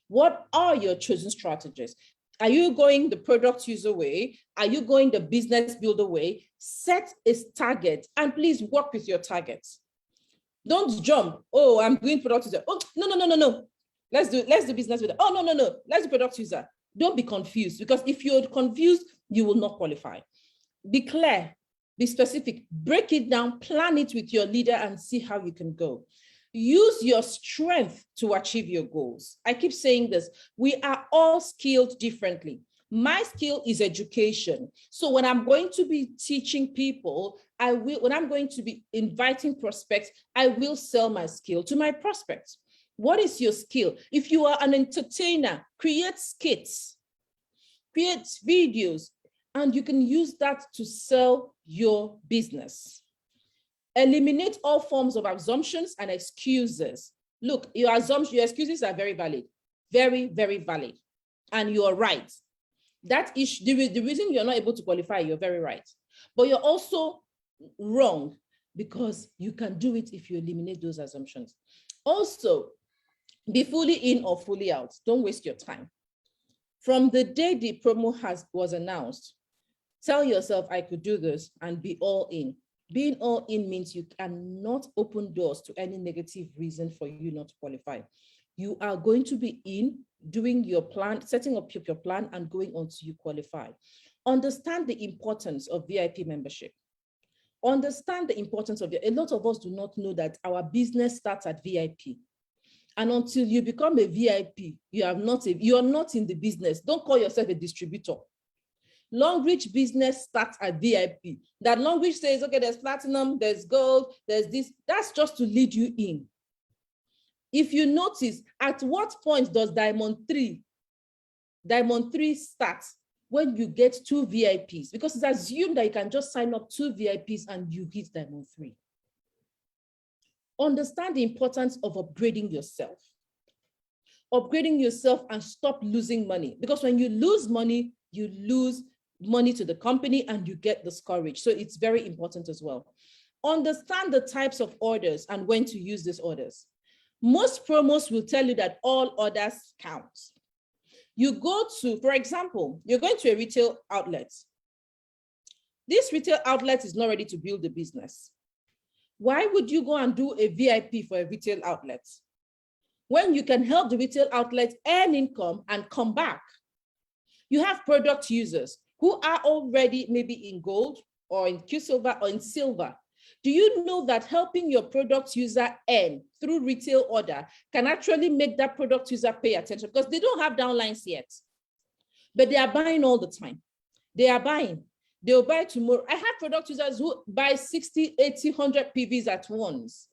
What are your chosen strategies? Are you going the product user way? Are you going the business builder way? Set a target and please work with your targets. Don't jump. Oh, I'm doing product user. Oh, no. Let's do business with it. Oh, no. Let's do product user. Don't be confused, because if you're confused, you will not qualify. Be clear, be specific, break it down, plan it with your leader and see how you can go. Use your strength to achieve your goals. I keep saying this, we are all skilled differently. My skill is education. So when I'm going to be teaching people, when I'm going to be inviting prospects, I will sell my skill to my prospects. What is your skill? If you are an entertainer, create skits, create videos, and you can use that to sell your business. Eliminate all forms of assumptions and excuses. Look, your excuses are very valid, very, very valid. And you're right. That is the reason you're not able to qualify, you're very right. But you're also wrong, because you can do it if you eliminate those assumptions. Also, be fully in or fully out. Don't waste your time. From the day the promo was announced, tell yourself, I could do this, and be all in. Being all in means you cannot open doors to any negative reason for you not to qualify. You are going to be in, doing your plan, setting up your plan, and going on to you qualify. Understand the importance of VIP membership. Understand the importance of it. A lot of us do not know that our business starts at VIP. And until you become a VIP, you are not in the business. Don't call yourself a distributor. Longrich business starts at VIP. That Longrich says, okay, there's platinum, there's gold, there's this. That's just to lead you in. If you notice, at what point does Diamond 3 start? When you get 2 VIPs, because it's assumed that you can just sign up 2 VIPs and you hit Diamond 3. Understand the importance of upgrading yourself. Upgrading yourself and stop losing money. Because when you lose money to the company and you get discouraged. So it's very important as well. Understand the types of orders and when to use these orders. Most promos will tell you that all orders count. You go to, for example, you're going to a retail outlet. This retail outlet is not ready to build a business. Why would you go and do a VIP for a retail outlet when you can help the retail outlet earn income and come back? You have product users who are already maybe in gold or in qsilver or in silver. Do you know that helping your product user earn through retail order can actually make that product user pay attention? Because they don't have downlines yet, but they are buying all the time. They are buying. They'll buy tomorrow. I have product users who buy 60, 80, 100 PVs at once.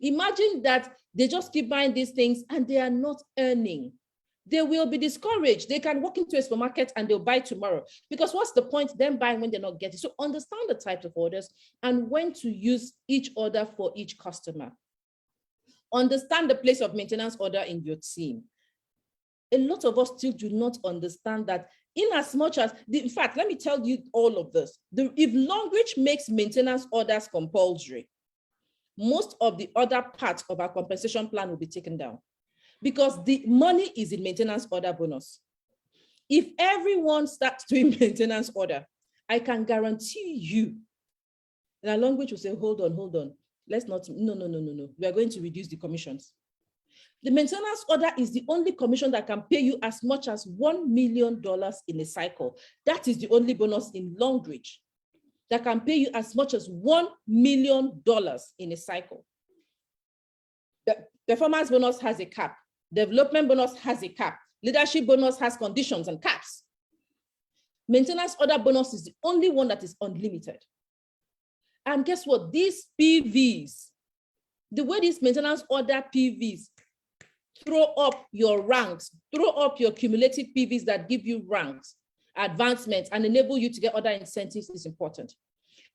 Imagine that they just keep buying these things and they are not earning. They will be discouraged. They can walk into a supermarket and they'll buy tomorrow. Because what's the point them buying when they're not getting? So understand the types of orders and when to use each order for each customer. Understand the place of maintenance order in your team. A lot of us still do not understand that in as much as, in fact, let me tell you all of this. If Longrich makes maintenance orders compulsory, most of the other parts of our compensation plan will be taken down. Because the money is in maintenance order bonus. If everyone starts doing maintenance order, I can guarantee you that Longrich will say, hold on. Let's not, no. We are going to reduce the commissions. The maintenance order is the only commission that can pay you as much as $1 million in a cycle. That is the only bonus in Longrich that can pay you as much as $1 million in a cycle. The performance bonus has a cap. Development bonus has a cap. Leadership bonus has conditions and caps. Maintenance order bonus is the only one that is unlimited. And guess what? These PVs, the way these maintenance order PVs throw up your ranks, throw up your cumulative PVs that give you ranks, advancements, and enable you to get other incentives is important.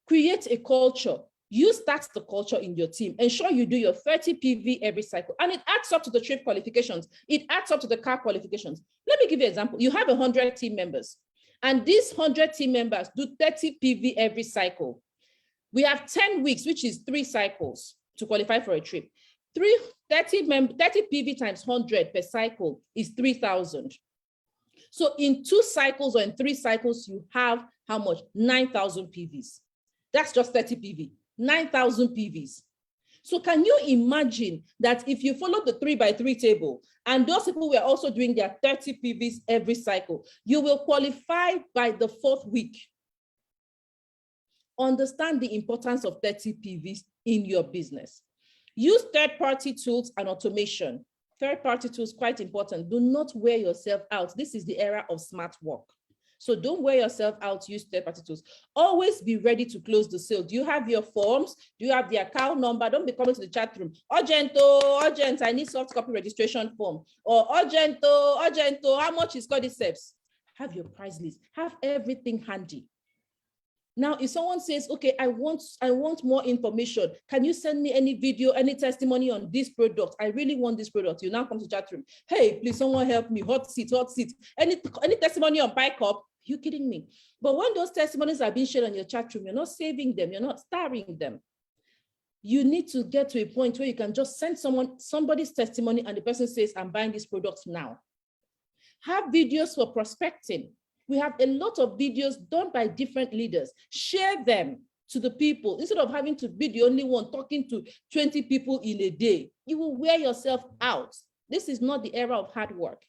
Create a culture. You start the culture in your team. Ensure you do your 30 PV every cycle. And it adds up to the trip qualifications. It adds up to the car qualifications. Let me give you an example. You have 100 team members. And these 100 team members do 30 PV every cycle. We have 10 weeks, which is 3 cycles to qualify for a trip. 30 PV times 100 per cycle is 3,000. So in 2 cycles or in 3 cycles, you have how much? 9,000 PVs. That's just 30 PV. 9,000 PVs. So can you imagine that if you follow the 3x3 table and those people were also doing their 30 PVs every cycle, you will qualify by the 4th week. Understand the importance of 30 PVs in your business. Use third-party tools and automation. Third-party tools, quite important. Do not wear yourself out. This is the era of smart work. So don't wear yourself out, use third-party tools. Always be ready to close the sale. Do you have your forms? Do you have the account number? Don't be coming to the chat room. Urgent, I need soft copy registration form. Or urgent, how much is cordyceps? Have your price list. Have everything handy. Now, if someone says, okay, I want more information, can you send me any video, any testimony on this product? I really want this product. You now come to chat room. Hey, please, someone help me. Hot seat. Any testimony on Pike Up? You kidding me? But when those testimonies are being shared on your chat room, you're not saving them. You're not starring them. You need to get to a point where you can just send somebody's testimony and the person says, I'm buying this product now. Have videos for prospecting. We have a lot of videos done by different leaders. Share them to the people. Instead of having to be the only one talking to 20 people in a day, you will wear yourself out. This is not the era of hard work.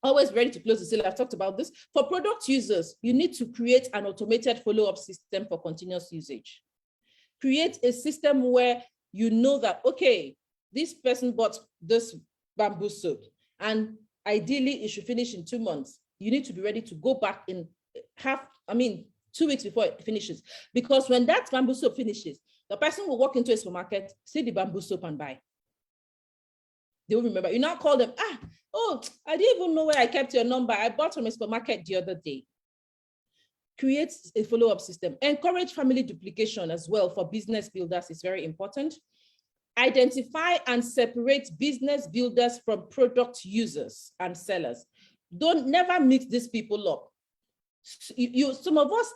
Always ready to close the sale. I've talked about this. For product users, you need to create an automated follow-up system for continuous usage. Create a system where you know that, okay, this person bought this bamboo soap, and ideally it should finish in 2 months. You need to be ready to go back in 2 weeks before it finishes. Because when that bamboo soap finishes, the person will walk into a supermarket, see the bamboo soap and buy. They will remember. You now call them, I didn't even know where I kept your number. I bought from a supermarket the other day. Create a follow-up system. Encourage family duplication as well for business builders. It's very important. Identify and separate business builders from product users and sellers. Never mix these people up. Some of us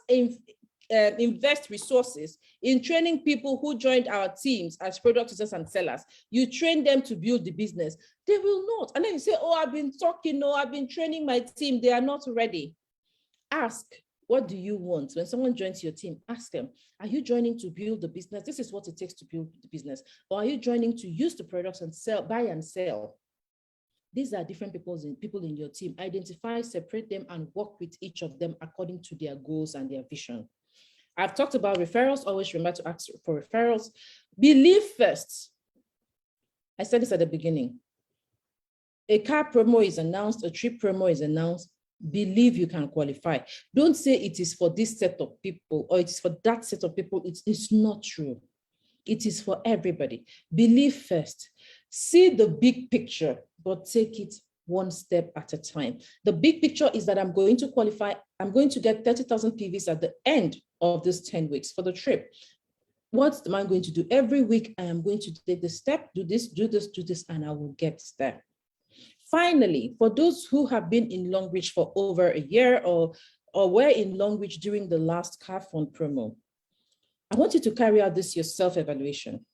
invest resources in training people who joined our teams as product users and sellers. You train them to build the business. They will not. And then you say, I've been talking, I've been training my team. They are not ready. Ask, what do you want? When someone joins your team, ask them, are you joining to build the business? This is what it takes to build the business. Or are you joining to use the products and sell, buy and sell? These are different people in your team. Identify, separate them, and work with each of them according to their goals and their vision. I've talked about referrals. Always remember to ask for referrals. Believe first. I said this at the beginning. A car promo is announced, a trip promo is announced. Believe you can qualify. Don't say it is for this set of people or it is for that set of people. It's not true. It is for everybody. Believe first. See the big picture, but take it one step at a time. The big picture is that I'm going to qualify. I'm going to get 30,000 PVs at the end of this 10 weeks for the trip. What am I going to do? Every week, I am going to take the step, do this, and I will get there. Finally, for those who have been in Longrich for over a year or were in Longrich during the last car fund promo, I want you to carry out this your self-evaluation.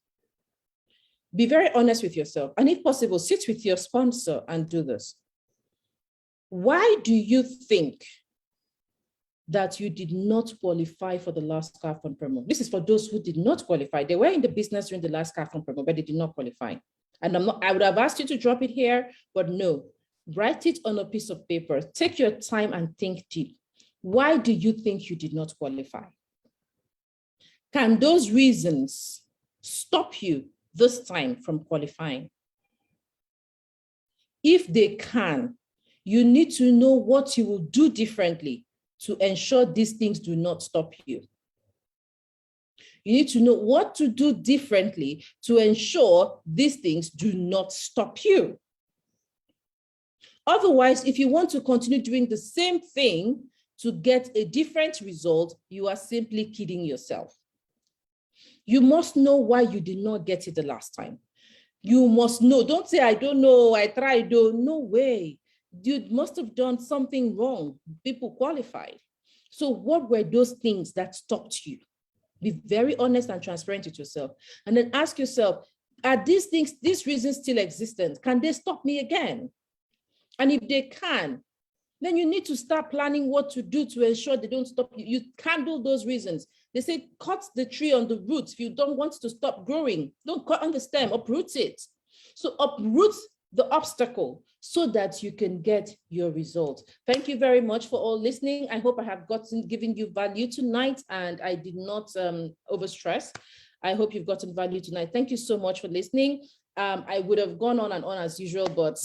Be very honest with yourself. And if possible, sit with your sponsor and do this. Why do you think that you did not qualify for the last car fund promo? This is for those who did not qualify. They were in the business during the last car fund promo, but they did not qualify. And I would have asked you to drop it here, but no, write it on a piece of paper. Take your time and think deep. Why do you think you did not qualify? Can those reasons stop you this time from qualifying? If they can, you need to know what you will do differently to ensure these things do not stop you. You need to know what to do differently to ensure these things do not stop you. Otherwise, if you want to continue doing the same thing to get a different result, you are simply kidding yourself. You must know why you did not get it the last time. You must know. Don't say, I don't know, I tried. No way. You must have done something wrong. People qualified. So what were those things that stopped you? Be very honest and transparent with yourself. And then ask yourself, are these things, these reasons still existent? Can they stop me again? And if they can, then you need to start planning what to do to ensure they don't stop you. You handle those reasons. They say, cut the tree on the roots. If you don't want to stop growing, don't cut on the stem, uproot it. So uproot the obstacle so that you can get your results. Thank you very much for all listening. I hope I have given you value tonight and I did not overstress. I hope you've gotten value tonight. Thank you so much for listening. I would have gone on and on as usual, but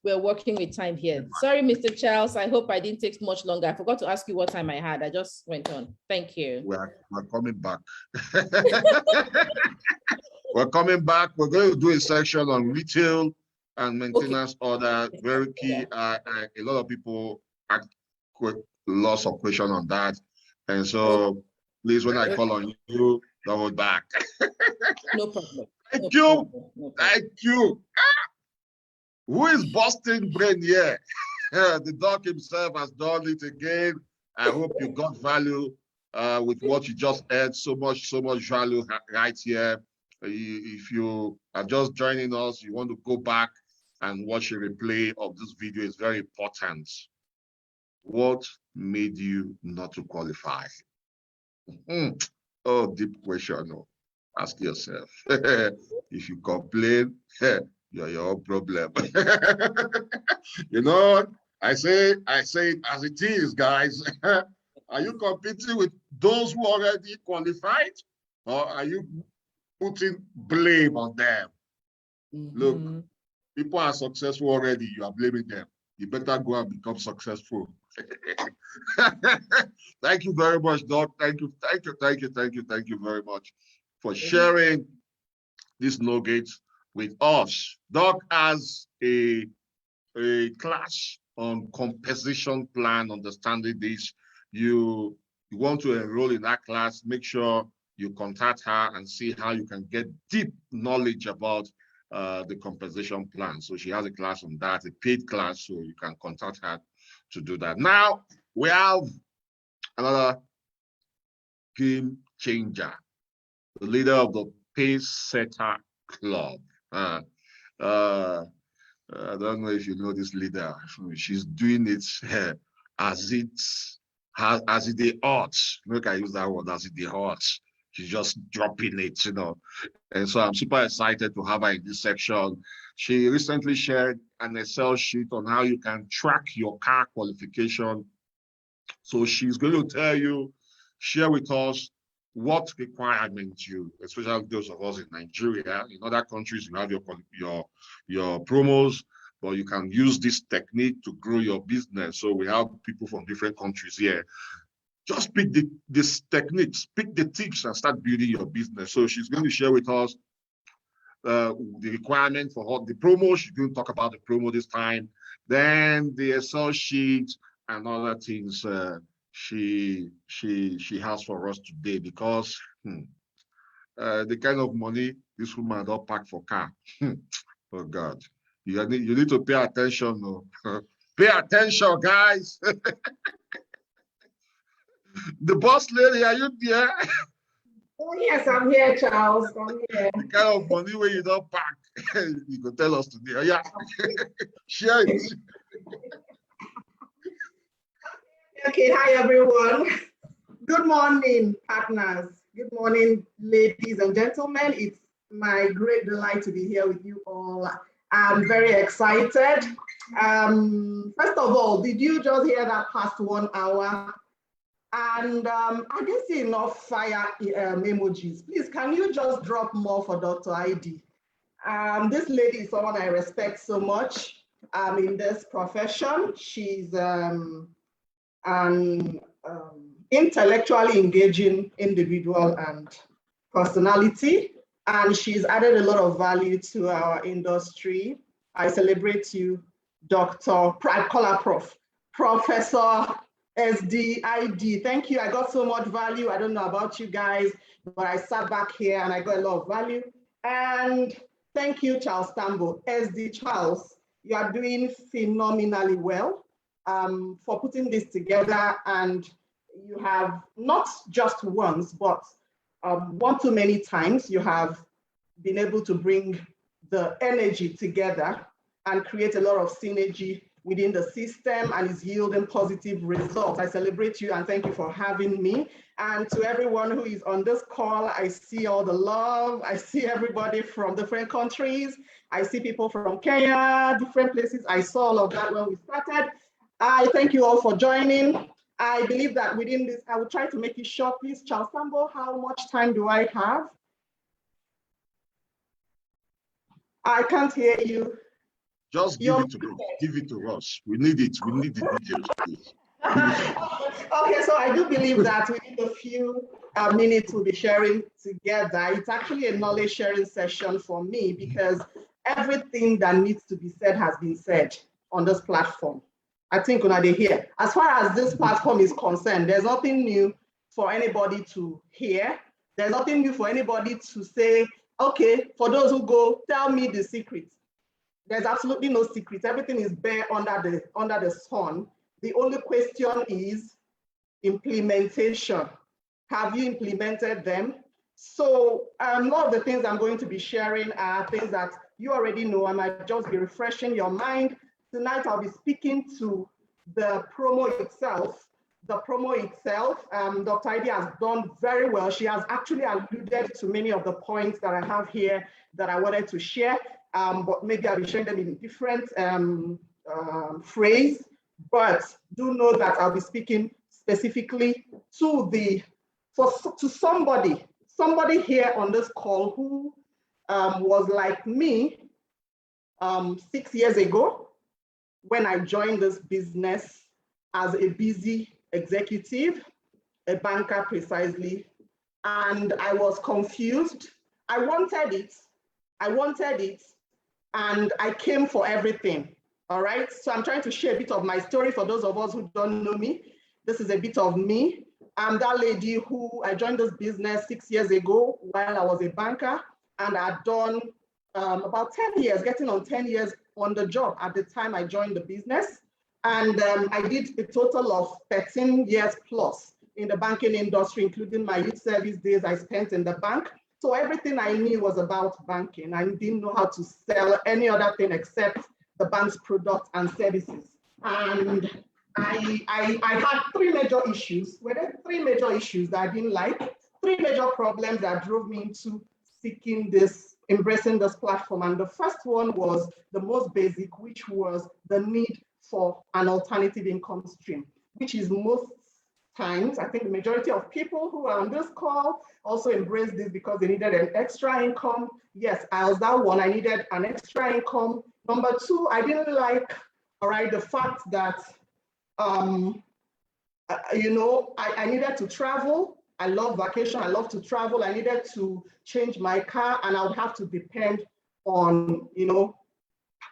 we're working with time here. Sorry, Mr. Charles. I hope I didn't take much longer. I forgot to ask you what time I had. I just went on. Thank you. We're coming back. We're coming back. We're going to do a section on retail and maintenance order. Very key. A lot of people ask lots of questions on that. And so please, when I call on you, double back. No problem. Thank you. Thank you. Who is busting brain here? The doc himself has done it again. I hope you got value with what you just heard. So much value right here. If you are just joining us, you want to go back and watch a replay of this video. It's very important. What made you not to qualify? Oh, deep question. No. Ask yourself. If you complain, you're your own problem. You know, I say it as it is, guys. Are you competing with those who already qualified, or are you putting blame on them? Look, people are successful already. You are blaming them. You better go and become successful. Thank you very much, Doc. Thank you very much for sharing this nuggets with us. Doc has a class on composition plan, understanding this. You want to enroll in that class, make sure you contact her and see how you can get deep knowledge about the composition plan. So she has a class on that, a paid class, so you can contact her to do that. Now we have another game changer, the leader of the Pace Setter Club. I don't know if you know this leader. She's doing it as it the odds. Look, I use that word, as it the odds. She's just dropping it, you know. And so I'm super excited to have her in this section. She recently shared an Excel sheet on how you can track your car qualification. So she's going to tell you, share with us what requirements you, especially those of us in Nigeria. In other countries, you have your promos, but you can use this technique to grow your business. So we have people from different countries here. Just pick this techniques, pick the tips, and start building your business. So she's going to share with us the requirement for the promo. She's going to talk about the promo this time. Then the Excel sheet and other things she has for us today, because the kind of money this woman don't pack for car. Oh God, you need to pay attention. No? Pay attention, guys. The boss lady, are you there? Oh yes, I'm here, Charles. I'm here. The kind of money where you don't pack. You can tell us today. Oh, yeah. Share it. Okay, hi everyone. Good morning, partners. Good morning, ladies and gentlemen. It's my great delight to be here with you all. I'm very excited. First of all, did you just hear that past 1 hour? And I didn't see enough fire emojis. Please, can you just drop more for Dr. ID? This lady is someone I respect so much in this profession. She's an intellectually engaging individual and personality, and she's added a lot of value to our industry. I celebrate you, Dr. I call her Prof. Professor SDID. Thank you. I got so much value. I don't know about you guys, but I sat back here and I got a lot of value. And thank you, Charles Tambo. SD Charles, you are doing phenomenally well for putting this together. And you have not just once, but one too many times, you have been able to bring the energy together and create a lot of synergy within the system, and is yielding positive results. I celebrate you and thank you for having me. And to everyone who is on this call, I see all the love. I see everybody from different countries. I see people from Kenya, different places. I saw all of that when we started. I thank you all for joining. I believe that within this, I will try to make it short, please. Charles Sambo, how much time do I have? I can't hear you. Just give it to us. Give it to us. We need it. We need the details, please. Okay, so I do believe that within a few minutes we'll be sharing together. It's actually a knowledge sharing session for me because everything that needs to be said has been said on this platform. I think when they hear, as far as this platform is concerned, there's nothing new for anybody to hear. There's nothing new for anybody to say, okay, for those who go, tell me the secret. There's absolutely no secret. Everything is bare under the sun. The only question is implementation. Have you implemented them? So a lot of the things I'm going to be sharing are things that you already know. I might just be refreshing your mind. Tonight I'll be speaking to the promo itself. The promo itself, Dr. Heidi has done very well. She has actually alluded to many of the points that I have here that I wanted to share. But maybe I'll be sharing them in a different phrase. But do know that I'll be speaking specifically to somebody here on this call who was like me 6 years ago when I joined this business as a busy executive, a banker precisely, and I was confused. I wanted it, and I came for everything. All right, so I'm trying to share a bit of my story for those of us who don't know me. This is a bit of me. I'm that lady who I joined this business 6 years ago while I was a banker, and I'd done about 10 years, getting on 10 years on the job at the time I joined the business. And I did a total of 13 years plus in the banking industry, including my youth service days I spent in the bank. So everything I knew was about banking. I didn't know how to sell any other thing except the bank's products and services. And I had three major issues. Were there three major issues that I didn't like? Three major problems that drove me into seeking this, embracing this platform. And the first one was the most basic, which was the need for an alternative income stream, which is most times, I think the majority of people who are on this call also embraced this because they needed an extra income. Yes, I was that one. I needed an extra income. Number two, I didn't like, all right, the fact that, I needed to travel. I love vacation. I love to travel. I needed to change my car, and I would have to depend on,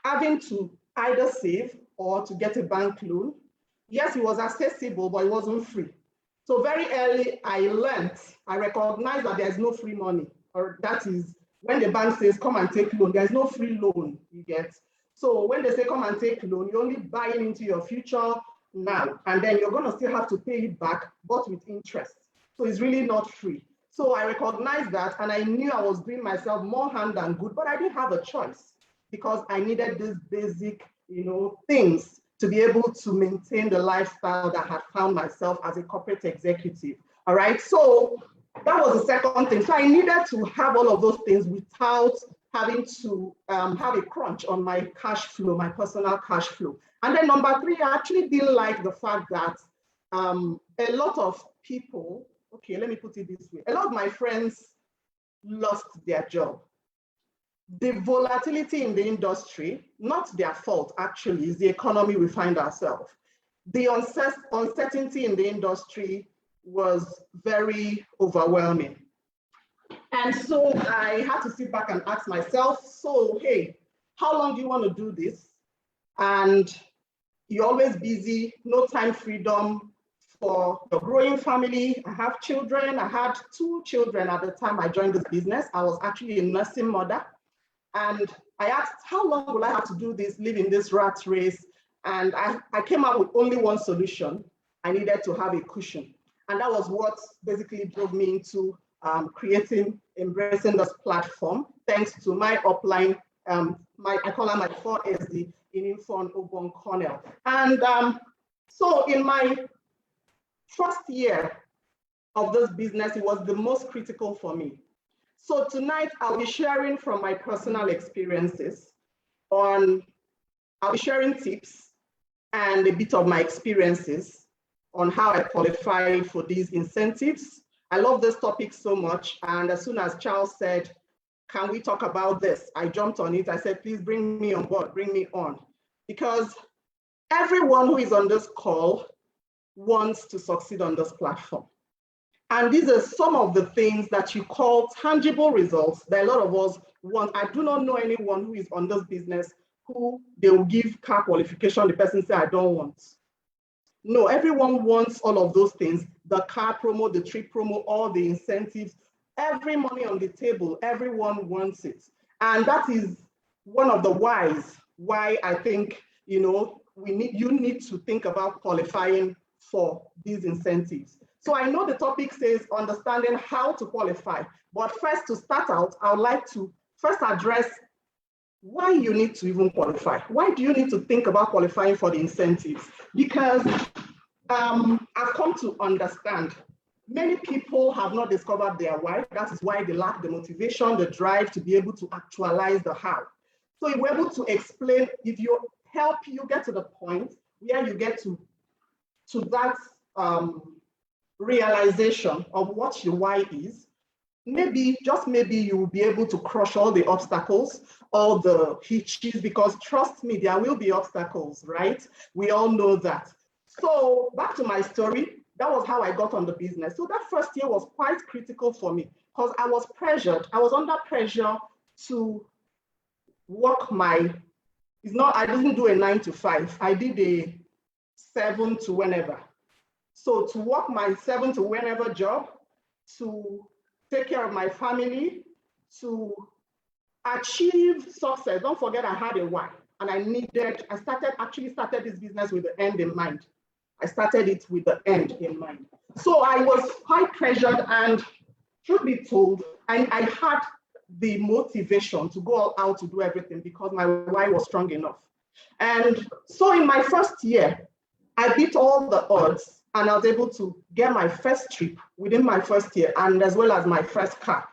having to either save or to get a bank loan. Yes, it was accessible, but it wasn't free. So very early, I recognized that there's no free money, or that is when the bank says, come and take loan, there's no free loan you get. So when they say, come and take loan, you're only buying into your future now, and then you're gonna still have to pay it back, but with interest. So it's really not free. So I recognized that, and I knew I was doing myself more harm than good, but I didn't have a choice because I needed these basic, things to be able to maintain the lifestyle that I had found myself as a corporate executive. All right, so that was the second thing. So I needed to have all of those things without having to have a crunch on my cash flow, my personal cash flow. And then number three, I actually didn't like the fact that a lot of people, okay, let me put it this way, a lot of my friends lost their job. The volatility in the industry, not their fault actually, is the economy we find ourselves. The uncertainty in the industry was very overwhelming. And so I had to sit back and ask myself, so hey, how long do you want to do this? And you're always busy, no time freedom for your growing family. I have children. I had 2 children at the time I joined this business. I was actually a nursing mother. And I asked, how long will I have to do this, live in this rat race? And I came up with only one solution. I needed to have a cushion. And that was what basically drove me into embracing this platform, thanks to my upline, I call her my 4SD in Info Obon Cornell. And so in my first year of this business, it was the most critical for me. So tonight I'll be sharing from my personal experiences I'll be sharing tips and a bit of my experiences on how I qualify for these incentives. I love this topic so much. And as soon as Charles said, can we talk about this? I jumped on it. I said, please bring me on board, bring me on. Because everyone who is on this call wants to succeed on this platform. And these are some of the things that you call tangible results that a lot of us want. I do not know anyone who is on this business who they will give car qualification, the person say, I don't want. No, everyone wants all of those things, the car promo, the trip promo, all the incentives, every money on the table, everyone wants it. And that is one of the whys why I think, you need to think about qualifying for these incentives. So I know the topic says understanding how to qualify, but first to start out, I would like to first address why you need to even qualify. Why do you need to think about qualifying for the incentives? Because I've come to understand many people have not discovered their why. That is why they lack the motivation, the drive to be able to actualize the how. So if we're able to explain, if you help you get to the point where you get to that realization of what your why is, maybe, just maybe, you will be able to crush all the obstacles, all the hitches, because trust me, there will be obstacles, right? We all know that. So back to my story, that was how I got on the business. So that first year was quite critical for me because I was pressured. I was under pressure to work I didn't do a 9 to 5. I did a 7 to whenever. So to work my 7 to whenever job, to take care of my family, to achieve success. Don't forget I had a why, and I actually started this business with the end in mind. I started it with the end in mind. So I was quite pressured, and truth be told, I had the motivation to go all out to do everything because my why was strong enough. And so in my first year, I beat all the odds, and I was able to get my first trip within my first year, and as well as my first car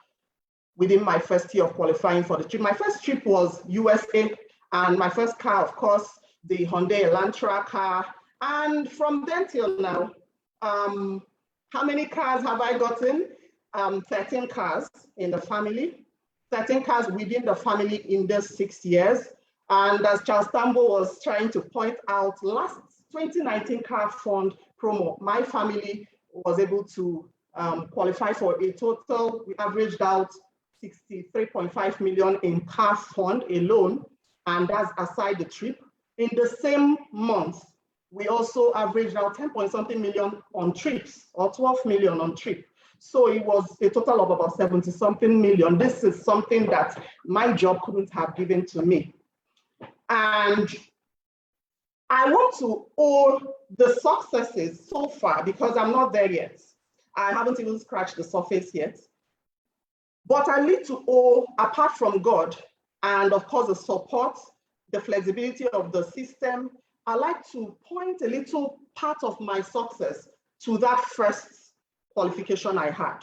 within my first year of qualifying for the trip. My first trip was USA, and my first car, of course, the Hyundai Elantra car. And from then till now, how many cars have I gotten? 13 cars in the family, 13 cars within the family in those 6 years. And as Charles Tambo was trying to point out, last 2019 car fund promo, my family was able to qualify for a total, we averaged out 63.5 million in car fund alone, and that's aside the trip. In the same month, we also averaged out 10 point something million on trips, or 12 million on trip. So it was a total of about 70 something million. This is something that my job couldn't have given to me. And I want to owe the successes so far because I'm not there yet. I haven't even scratched the surface yet. But I need to owe, apart from God, and of course the support, the flexibility of the system, I like to point a little part of my success to that first qualification I had.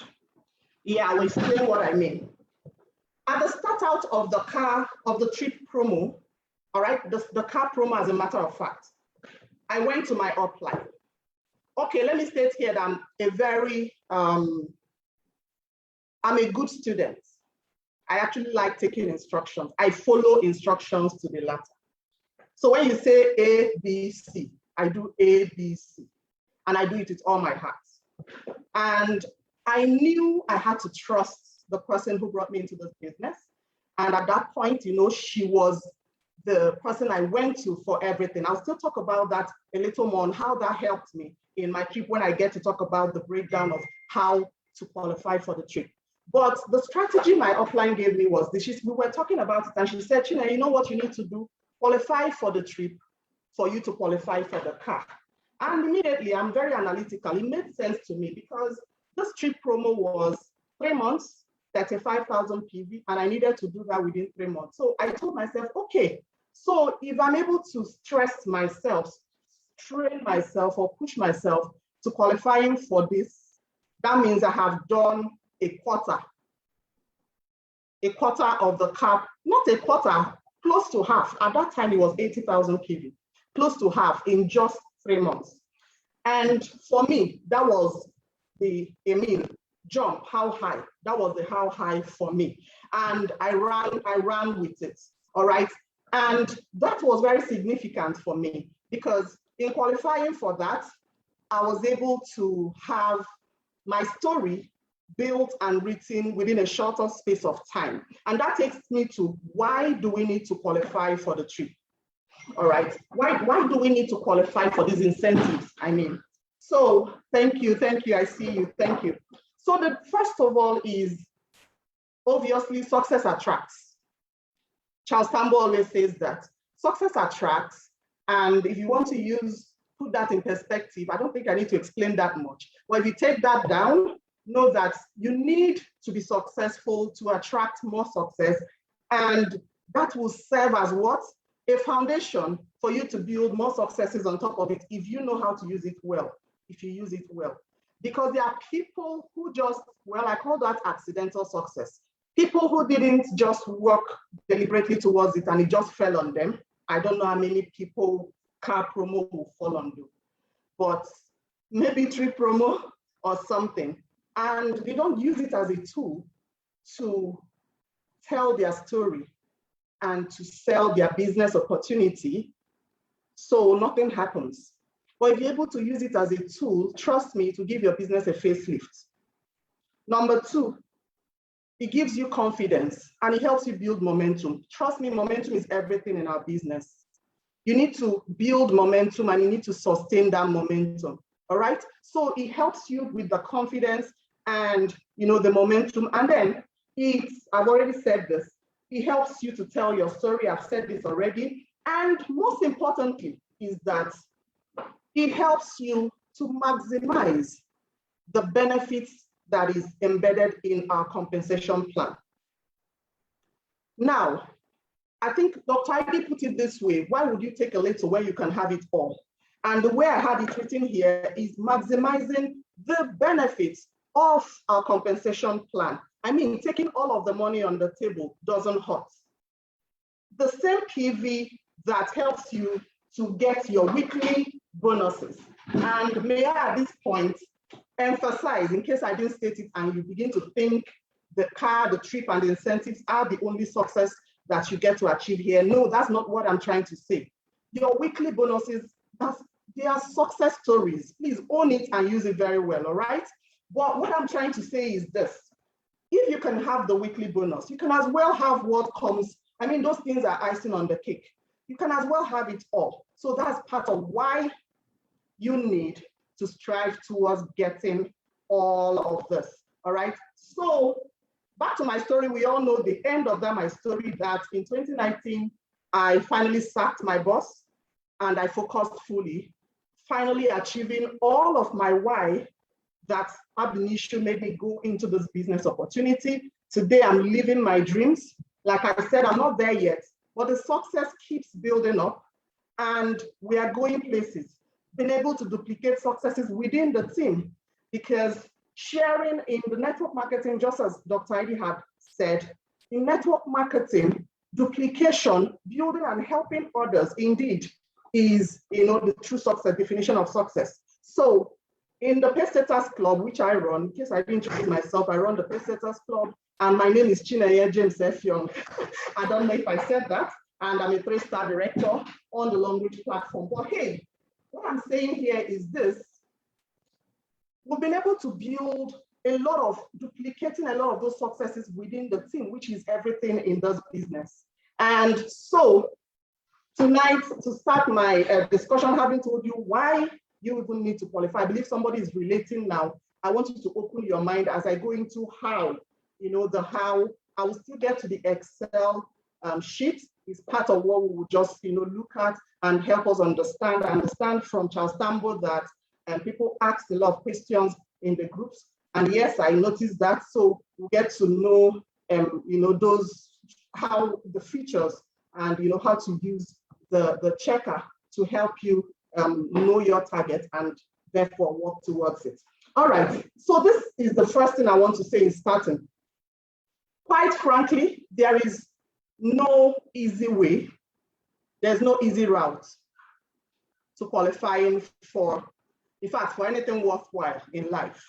Yeah, I will explain what I mean. At the start out of the trip promo, all right, the car promo, as a matter of fact, I went to my upline. Okay, let me state here that I'm a good student. I actually like taking instructions. I follow instructions to the letter. So when you say A, B, C, I do A, B, C, and I do it with all my heart. And I knew I had to trust the person who brought me into this business. And at that point, she was the person I went to for everything. I'll still talk about that a little more on how that helped me in my trip when I get to talk about the breakdown of how to qualify for the trip. But the strategy my upline gave me was this. We were talking about it, and she said, Chine, you know what you need to do? Qualify for the trip for you to qualify for the car. And immediately, I'm very analytical. It made sense to me because this trip promo was 3 months, 35,000 PV, and I needed to do that within 3 months. So I told myself, okay, so if I'm able to stress myself, train myself, or push myself to qualifying for this, that means I have done a quarter of the car, not a quarter, close to half. At that time, it was 80,000 PV, close to half in just 3 months. And for me, that was jump, how high. That was the how high for me. And I ran with it, all right? And that was very significant for me because in qualifying for that, I was able to have my story built and written within a shorter space of time. And that takes me to why do we need to qualify for the trip? All right, why do we need to qualify for these incentives? So thank you, I see you, thank you. So the first of all is obviously success attracts. Charles Tambo always says that success attracts, and if you want to put that in perspective, I don't think I need to explain that much. But if you take that down, know that you need to be successful to attract more success, and that will serve as what? A foundation for you to build more successes on top of it if you know how to use it well, if you use it well. Because there are people who just, I call that accidental success. People who didn't just work deliberately towards it and it just fell on them. I don't know how many people car promo will fall on them, but maybe trip promo or something. And they don't use it as a tool to tell their story and to sell their business opportunity, so nothing happens. But if you're able to use it as a tool, trust me, to give your business a facelift. Number two, it gives you confidence and it helps you build momentum. Trust me, momentum is everything in our business. You need to build momentum and you need to sustain that momentum. All right. So it helps you with the confidence and the momentum. And then I've already said this, it helps you to tell your story. I've said this already. And most importantly is that it helps you to maximize the benefits that is embedded in our compensation plan. Now, I think Dr. Heidi put it this way: why would you take a little when you can have it all? And the way I had it written here is maximizing the benefits of our compensation plan. I mean, taking all of the money on the table doesn't hurt. The same PV that helps you to get your weekly bonuses. And may I at this point emphasize, in case I didn't state it and you begin to think the car, the trip, and the incentives are the only success that you get to achieve here. No, that's not what I'm trying to say. Your weekly bonuses, they are success stories. Please own it and use it very well, all right? But what I'm trying to say is this: if you can have the weekly bonus, you can as well have what comes. I mean, those things are icing on the cake. You can as well have it all. So that's part of why you need to strive towards getting all of this, all right? So back to my story, we all know the end of my story, that in 2019, I finally sacked my boss and I focused fully, finally achieving all of my why that ab initio made me go into this business opportunity. Today, I'm living my dreams. Like I said, I'm not there yet, but the success keeps building up and we are going places. Been able to duplicate successes within the team, because sharing in the network marketing, just as Dr. Heidi had said, in network marketing, duplication, building and helping others indeed is the true success, definition of success. So in the Pacesetters Club, which I run, in case I didn't introduce myself, I run the Pacesetters Club, and my name is Chineye James Effiong. I don't know if I said that, and I'm a 3-star director on the Longrich platform. But hey, what I'm saying here is this: we've been able to build duplicating a lot of those successes within the team, which is everything in this business. And so tonight, to start my discussion, having told you why you even need to qualify, I believe somebody is relating now. I want you to open your mind as I go into how, the how. I will still get to the Excel sheet. Is part of what we will just look at and help us understand. I understand from Charles Tambo that people ask a lot of questions in the groups, and yes, I noticed that. So we get to know how the features and how to use the checker to help you know your target and therefore work towards it. All right, so this is the first thing I want to say in starting. Quite frankly, there is no easy way. There's no easy route to qualifying for, in fact, for anything worthwhile in life.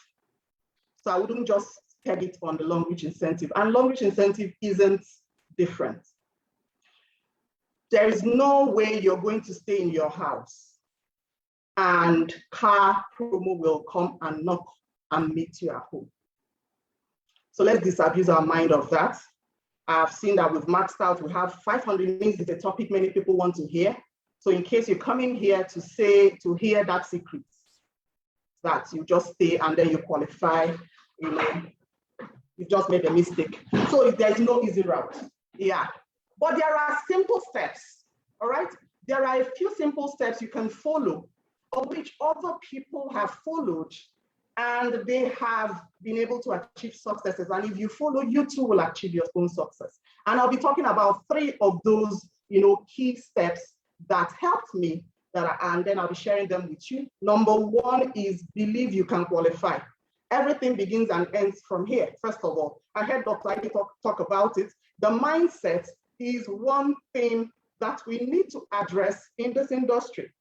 So I wouldn't just peg it on the Longrich incentive. And Longrich incentive isn't different. There is no way you're going to stay in your house and car promo will come and knock and meet you at home. So let's disabuse our mind of that. I've seen that we've maxed out. We have 500 names. It's a topic many people want to hear. So in case you're coming here to hear that secret, that you just stay and then you qualify, you just made a mistake. So there is no easy route. Yeah. But there are simple steps, all right? There are a few simple steps you can follow, of which other people have followed, and they have been able to achieve successes. And if you follow, you too will achieve your own success. And I'll be talking about 3 of those, key steps that helped me, and then I'll be sharing them with you. Number 1 is believe you can qualify. Everything begins and ends from here. First of all, I heard Dr. Heidi talk about it. The mindset is one thing that we need to address in this industry.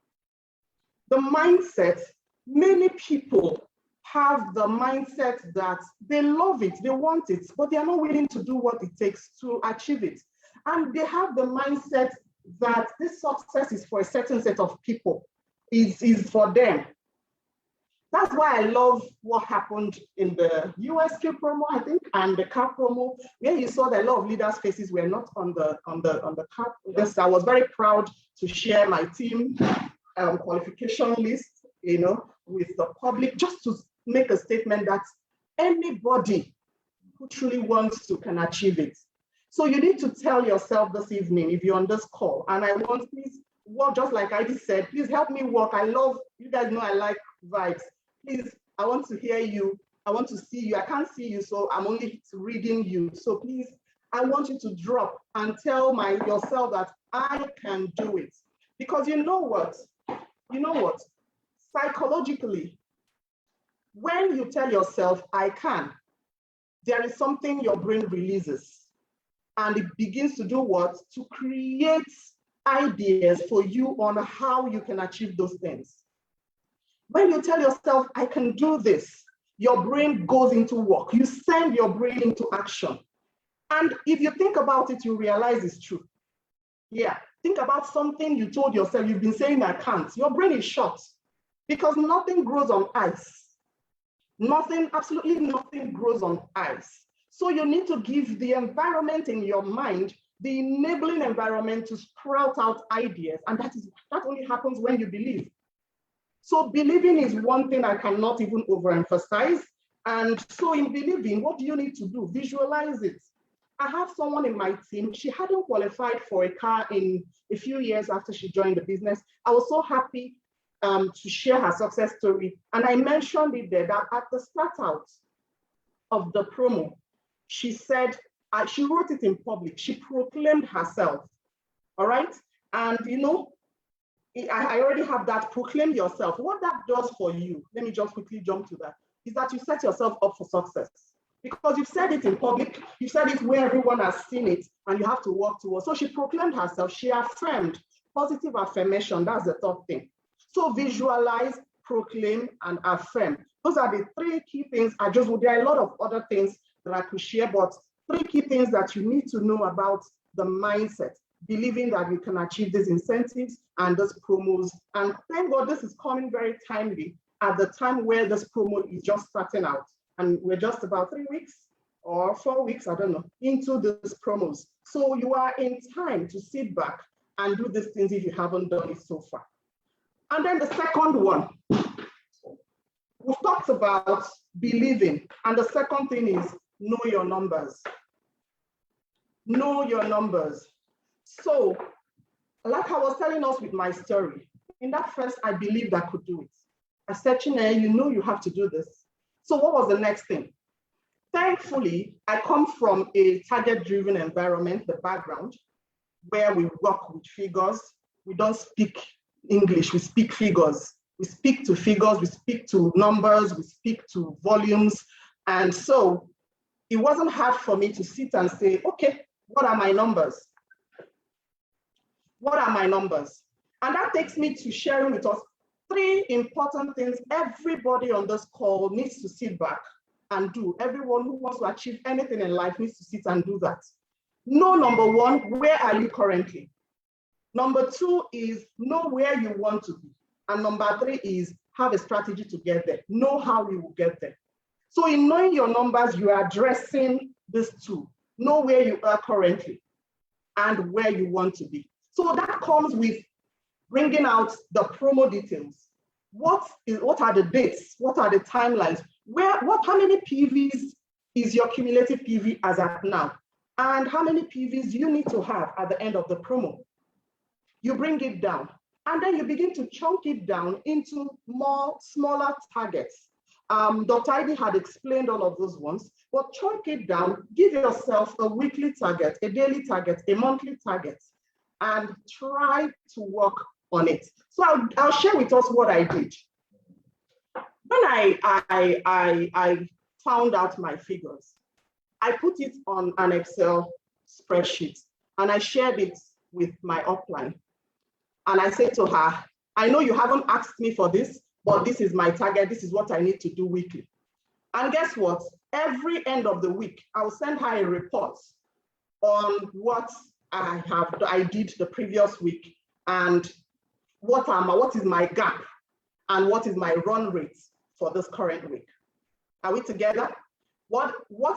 The mindset, many people have the mindset that they love it, they want it, but they are not willing to do what it takes to achieve it. And they have the mindset that this success is for a certain set of people, is for them. That's why I love what happened in the USK promo, I think, and the CAP promo, where you saw that a lot of leaders' faces were not on the CAP. Yes, I was very proud to share my team qualification list, with the public, just to make a statement that anybody who truly wants to can achieve it. So you need to tell yourself this evening, if you're on this call, and I want, please, work just like I just said, please help me work. I love, you guys know I like vibes. Please, I want to hear you. I want to see you. I can't see you, so I'm only reading you. So please, I want you to drop and tell yourself that I can do it. Because you know what? Psychologically, when you tell yourself, I can, there is something your brain releases. And it begins to do what? To create ideas for you on how you can achieve those things. When you tell yourself, I can do this, your brain goes into work. You send your brain into action. And if you think about it, you realize it's true. Yeah, think about something you told yourself, you've been saying I can't. Your brain is shut because nothing grows on ice. Nothing, absolutely nothing grows on ice. So you need to give the environment in your mind, the enabling environment to sprout out ideas. And that only happens when you believe. So believing is one thing I cannot even overemphasize. And so in believing, what do you need to do? Visualize it. I have someone in my team, she hadn't qualified for a car in a few years after she joined the business. I was so happy to share her success story. And I mentioned it there that at the start out of the promo, she said, she wrote it in public, she proclaimed herself, all right? And I already have that, proclaim yourself. What that does for you, let me just quickly jump to that, is that you set yourself up for success. Because you've said it in public, you said it where everyone has seen it, and you have to work towards. So she proclaimed herself, she affirmed, positive affirmation, that's the third thing. So visualize, proclaim, and affirm. Those are the three key things. There are a lot of other things that I could share, but three key things that you need to know about the mindset, believing that you can achieve these incentives and these promos. And thank God this is coming very timely at the time where this promo is just starting out. And we're just about 3 weeks or 4 weeks, I don't know, into these promos. So you are in time to sit back and do these things if you haven't done it so far. And then the second one, we've talked about believing. And the second thing is know your numbers. Know your numbers. So, like I was telling us with my story, in that first, I believed I could do it. I said, Chineye, you have to do this. So what was the next thing? Thankfully, I come from a target-driven environment, the background, where we work with figures. We don't speak English, we speak figures. We speak to figures, we speak to numbers, we speak to volumes. And so it wasn't hard for me to sit and say, okay, what are my numbers? What are my numbers? And that takes me to sharing with us 3 important things everybody on this call needs to sit back and do. Everyone who wants to achieve anything in life needs to sit and do that. Know, number 1, where are you currently? Number 2 is know where you want to be. And number 3 is have a strategy to get there. Know how you will get there. So in knowing your numbers, you are addressing these 2. Know where you are currently and where you want to be. So that comes with bringing out the promo details. What are the dates? What are the timelines? How many PVs is your cumulative PV as at now? And how many PVs do you need to have at the end of the promo? You bring it down, and then you begin to chunk it down into smaller targets. Dr. Ivy had explained all of those ones, but chunk it down, give yourself a weekly target, a daily target, a monthly target, and try to work on it. So I'll share with us what I did. When I found out my figures, I put it on an Excel spreadsheet and I shared it with my upline. And I said to her, I know you haven't asked me for this, but this is my target. This is what I need to do weekly. And guess what? Every end of the week, I'll send her a report on what I did the previous week and what is my gap and what is my run rate for this current week. Are we together? What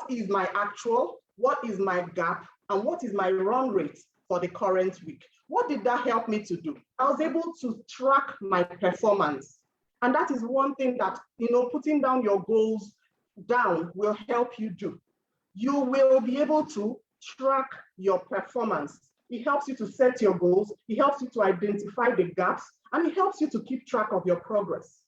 is my actual? What is my gap? And what is my run rate for the current week? What did that help me to do? I was able to track my performance. And that is one thing that, putting down your goals down will help you do. You will be able to track your performance. It helps you to set your goals. It helps you to identify the gaps, and it helps you to keep track of your progress.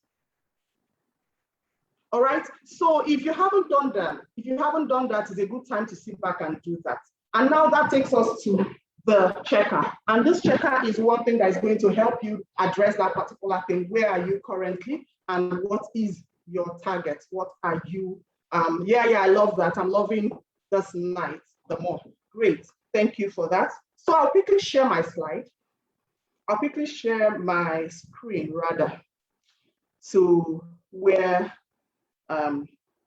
All right. So if you haven't done that, it's a good time to sit back and do that. And now that takes us to the checker. And this checker is one thing that is going to help you address that particular thing. Where are you currently? And what is your target? What are you? I love that. I'm loving this night the more. Great. Thank you for that. So I'll quickly share my slide. I'll quickly share my screen rather to where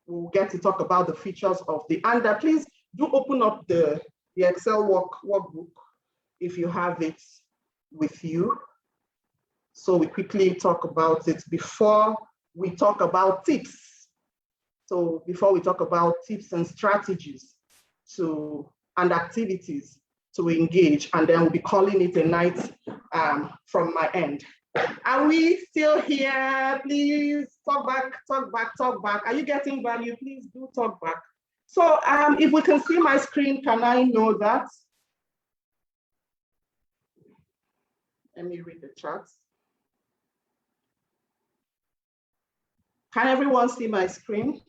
we'll get to talk about the features of the Under. Please do open up the Excel workbook if you have it with you. So we quickly talk about it before we talk about tips. So before we talk about tips and strategies and activities to engage, and then we'll be calling it a night from my end. Are we still here? Please talk back. Are you getting value? Please do talk back. So if we can see my screen, can I know that? Let me read the charts. Can everyone see my screen?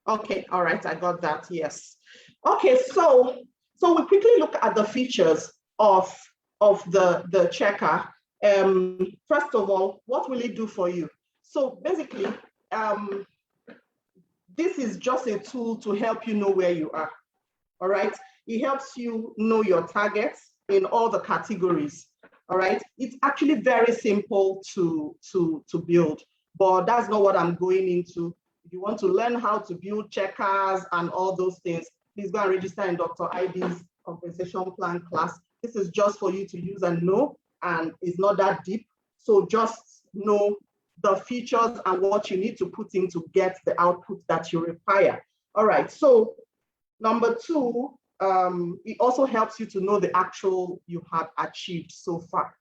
Okay, all right, I got that, yes. Okay, so we quickly look at the features of the checker. First of all, what will it do for you? So basically, this is just a tool to help you know where you are, all right? It helps you know your targets in all the categories, all right? It's actually very simple to build, but that's not what I'm going into. If you want to learn how to build checkers and all those things, please go and register in Dr. ID's compensation plan class. This is just for you to use and know, and it's not that deep. So just know the features and what you need to put in to get the output that you require. All right, so number two, it also helps you to know the actual you have achieved so far.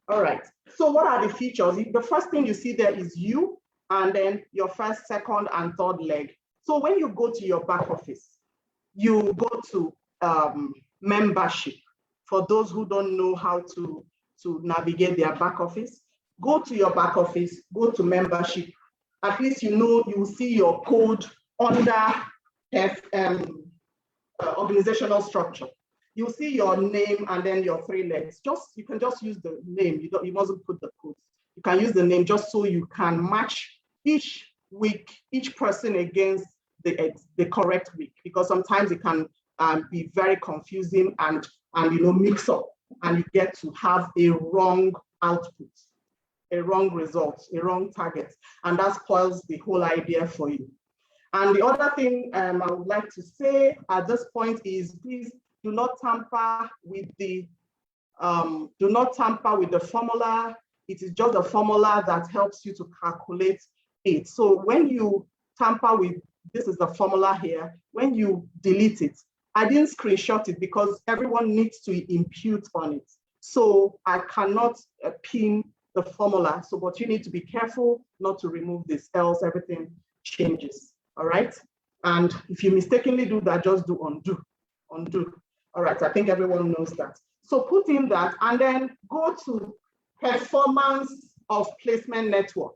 All right, so what are the features? The first thing you see there is you, and then your first, second, and third leg. So when you go to your back office, you go to membership. For those who don't know how to navigate their back office, go to your back office, go to membership. At least you know you will see your code under organizational structure. You'll see your name and then your three legs. You can just use the name. You mustn't put the code. You can use the name just so you can match each week, each person against the correct week, because sometimes it can be very confusing and mix up, and you get to have a wrong output, a wrong result, a wrong target, and that spoils the whole idea for you. And the other thing I would like to say at this point is, please do not tamper with the formula. It is just a formula that helps you to calculate it. So when you tamper with, this is the formula here, when you delete it, I didn't screenshot it because everyone needs to impute on it. So I cannot pin the formula. So, but you need to be careful not to remove this, else everything changes, all right? And if you mistakenly do that, just do undo. All right, I think everyone knows that. So put in that and then go to performance of placement network.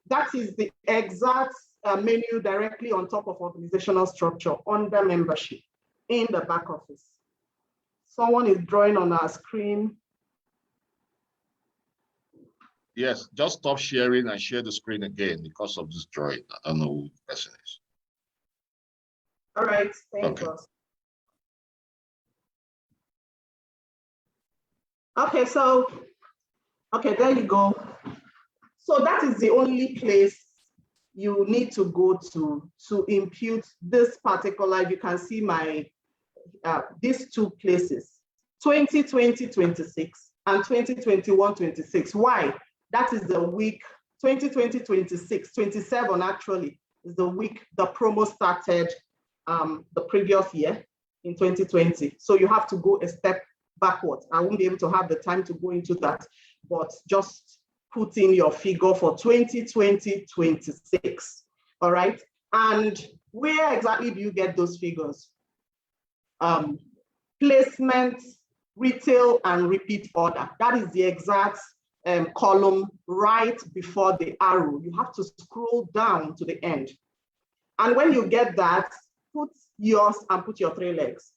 That is the exact menu directly on top of organizational structure under membership in the back office. Someone is drawing on our screen. Yes, just stop sharing and share the screen again because of this drawing. I don't know who the person is. All right, thank you. Okay, so, okay, there you go. So that is the only place you need to go to impute this particular, you can see my, these two places, 2020-26 and 2021-26. Why? That is the week, 2020-26, 27 actually is the week the promo started the previous year in 2020. So you have to go a step backwards. I won't be able to have the time to go into that, but just put in your figure for 2020-26, all right? And where exactly do you get those figures? Placement, retail, and repeat order. That is the exact column right before the arrow. You have to scroll down to the end. And when you get that, put yours and put your 3 legs.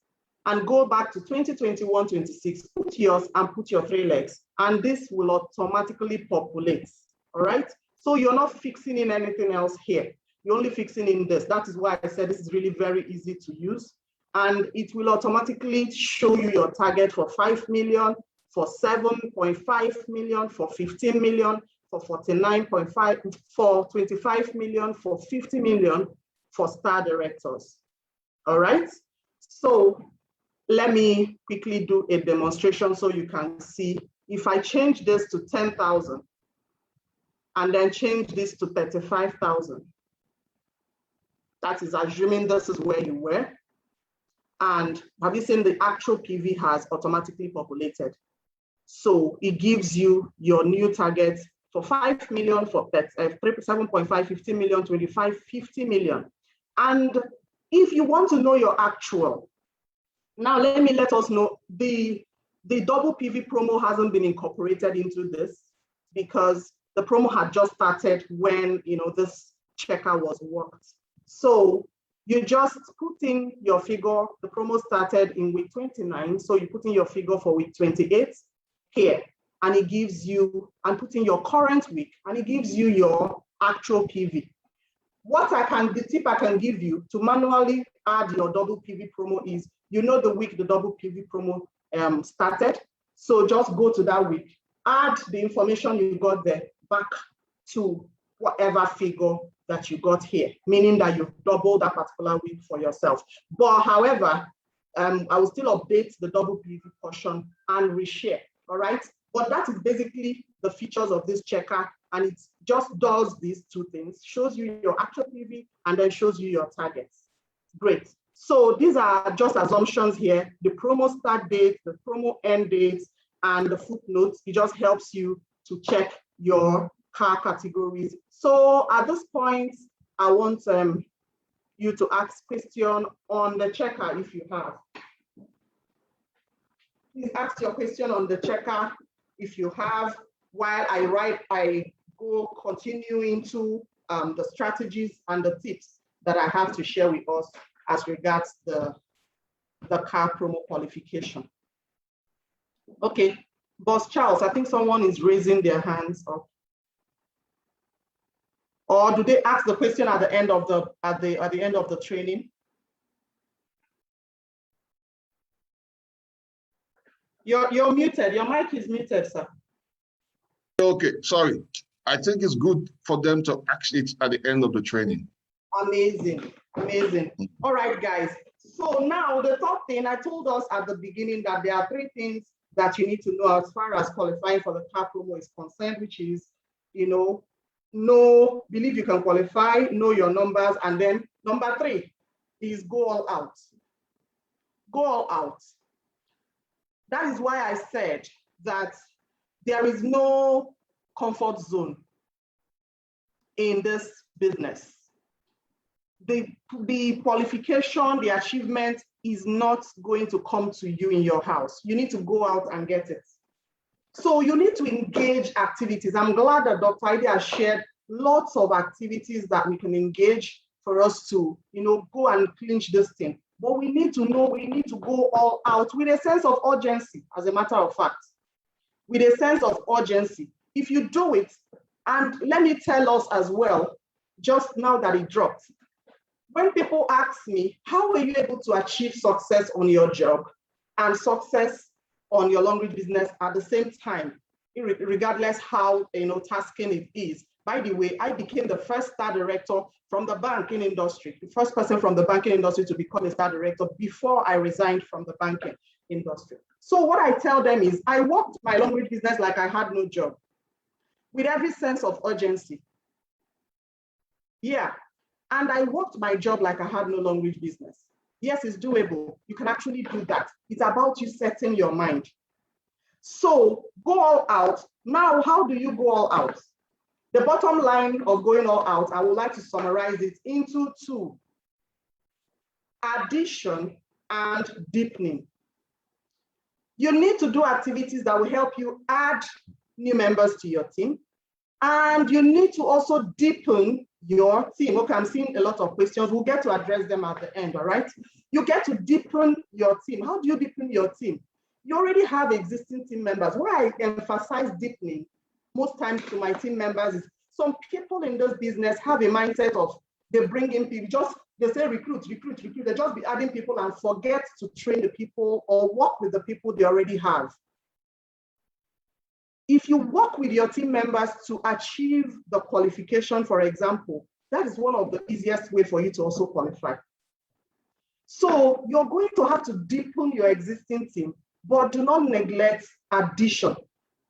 And go back to 2021-26, put yours and put your 3 legs. And this will automatically populate, all right? So you're not fixing in anything else here. You're only fixing in this. That is why I said this is really very easy to use. And it will automatically show you your target for 5 million, for 7.5 million, for 15 million, for 49.5, for 25 million, for 50 million, for star directors, all right? So let me quickly do a demonstration so you can see. If I change this to 10,000 and then change this to 35,000, that is assuming this is where you were. And have you seen the actual PV has automatically populated? So it gives you your new target for 5 million, for 7.5, 50 million, 25, 50 million. And if you want to know your actual, now let us know, the double PV promo hasn't been incorporated into this because the promo had just started when this checker was worked. So you just put in your figure. The promo started in week 29, so you put in your figure for week 28 here, and it gives you, and put in your current week, and it gives you your actual PV. The tip I can give you to manually add your double PV promo is, the week the double PV promo started. So just go to that week, add the information you got there back to whatever figure that you got here, meaning that you've doubled that particular week for yourself. But however, I will still update the double PV portion and reshare, all right? But that is basically the features of this checker, and it just does these two things, shows you your actual PV and then shows you your targets. Great. So these are just assumptions here. The promo start date, the promo end date, and the footnotes. It just helps you to check your car categories. So at this point, I want you to ask question on the checker if you have. Please ask your question on the checker if you have, while I go continue into the strategies and the tips that I have to share with us as regards the car promo qualification. Okay, Boss Charles, I think someone is raising their hands up. Or do they ask the question at the end of the training? You're muted. Your mic is muted, sir. Okay, sorry. I think it's good for them to ask it at the end of the training. Amazing, amazing. All right, guys. So now the top thing, I told us at the beginning that there are 3 things that you need to know as far as qualifying for the car promo is concerned, which is, believe you can qualify, know your numbers, and then number 3 is go all out. Go all out. That is why I said that there is no comfort zone in this business. The qualification, the achievement is not going to come to you in your house. You need to go out and get it. So you need to engage activities. I'm glad that Dr. Ide has shared lots of activities that we can engage for us to, go and clinch this thing. But we need to know, we need to go all out with a sense of urgency, as a matter of fact, with a sense of urgency. If you do it, and let me tell us as well, just now that it dropped, when people ask me, how were you able to achieve success on your job and success on your Longrich business at the same time, regardless how tasking it is. By the way, I became the first star director from the banking industry, the first person from the banking industry to become a star director before I resigned from the banking industry. So what I tell them is I worked my Longrich business like I had no job, with every sense of urgency. Yeah, and I worked my job like I had no Longrich business. Yes, it's doable. You can actually do that. It's about you setting your mind. So go all out. Now, how do you go all out? The bottom line of going all out, I would like to summarize it into two: addition and deepening. You need to do activities that will help you add new members to your team. And you need to also deepen your team. Okay, I'm seeing a lot of questions. We'll get to address them at the end, all right? You get to deepen your team. How do you deepen your team? You already have existing team members. Why I emphasize deepening most times to my team members is some people in this business have a mindset of they bring in people, they say recruit. They just be adding people and forget to train the people or work with the people they already have. If you work with your team members to achieve the qualification, for example, that is one of the easiest way for you to also qualify. So you're going to have to deepen your existing team, but do not neglect addition.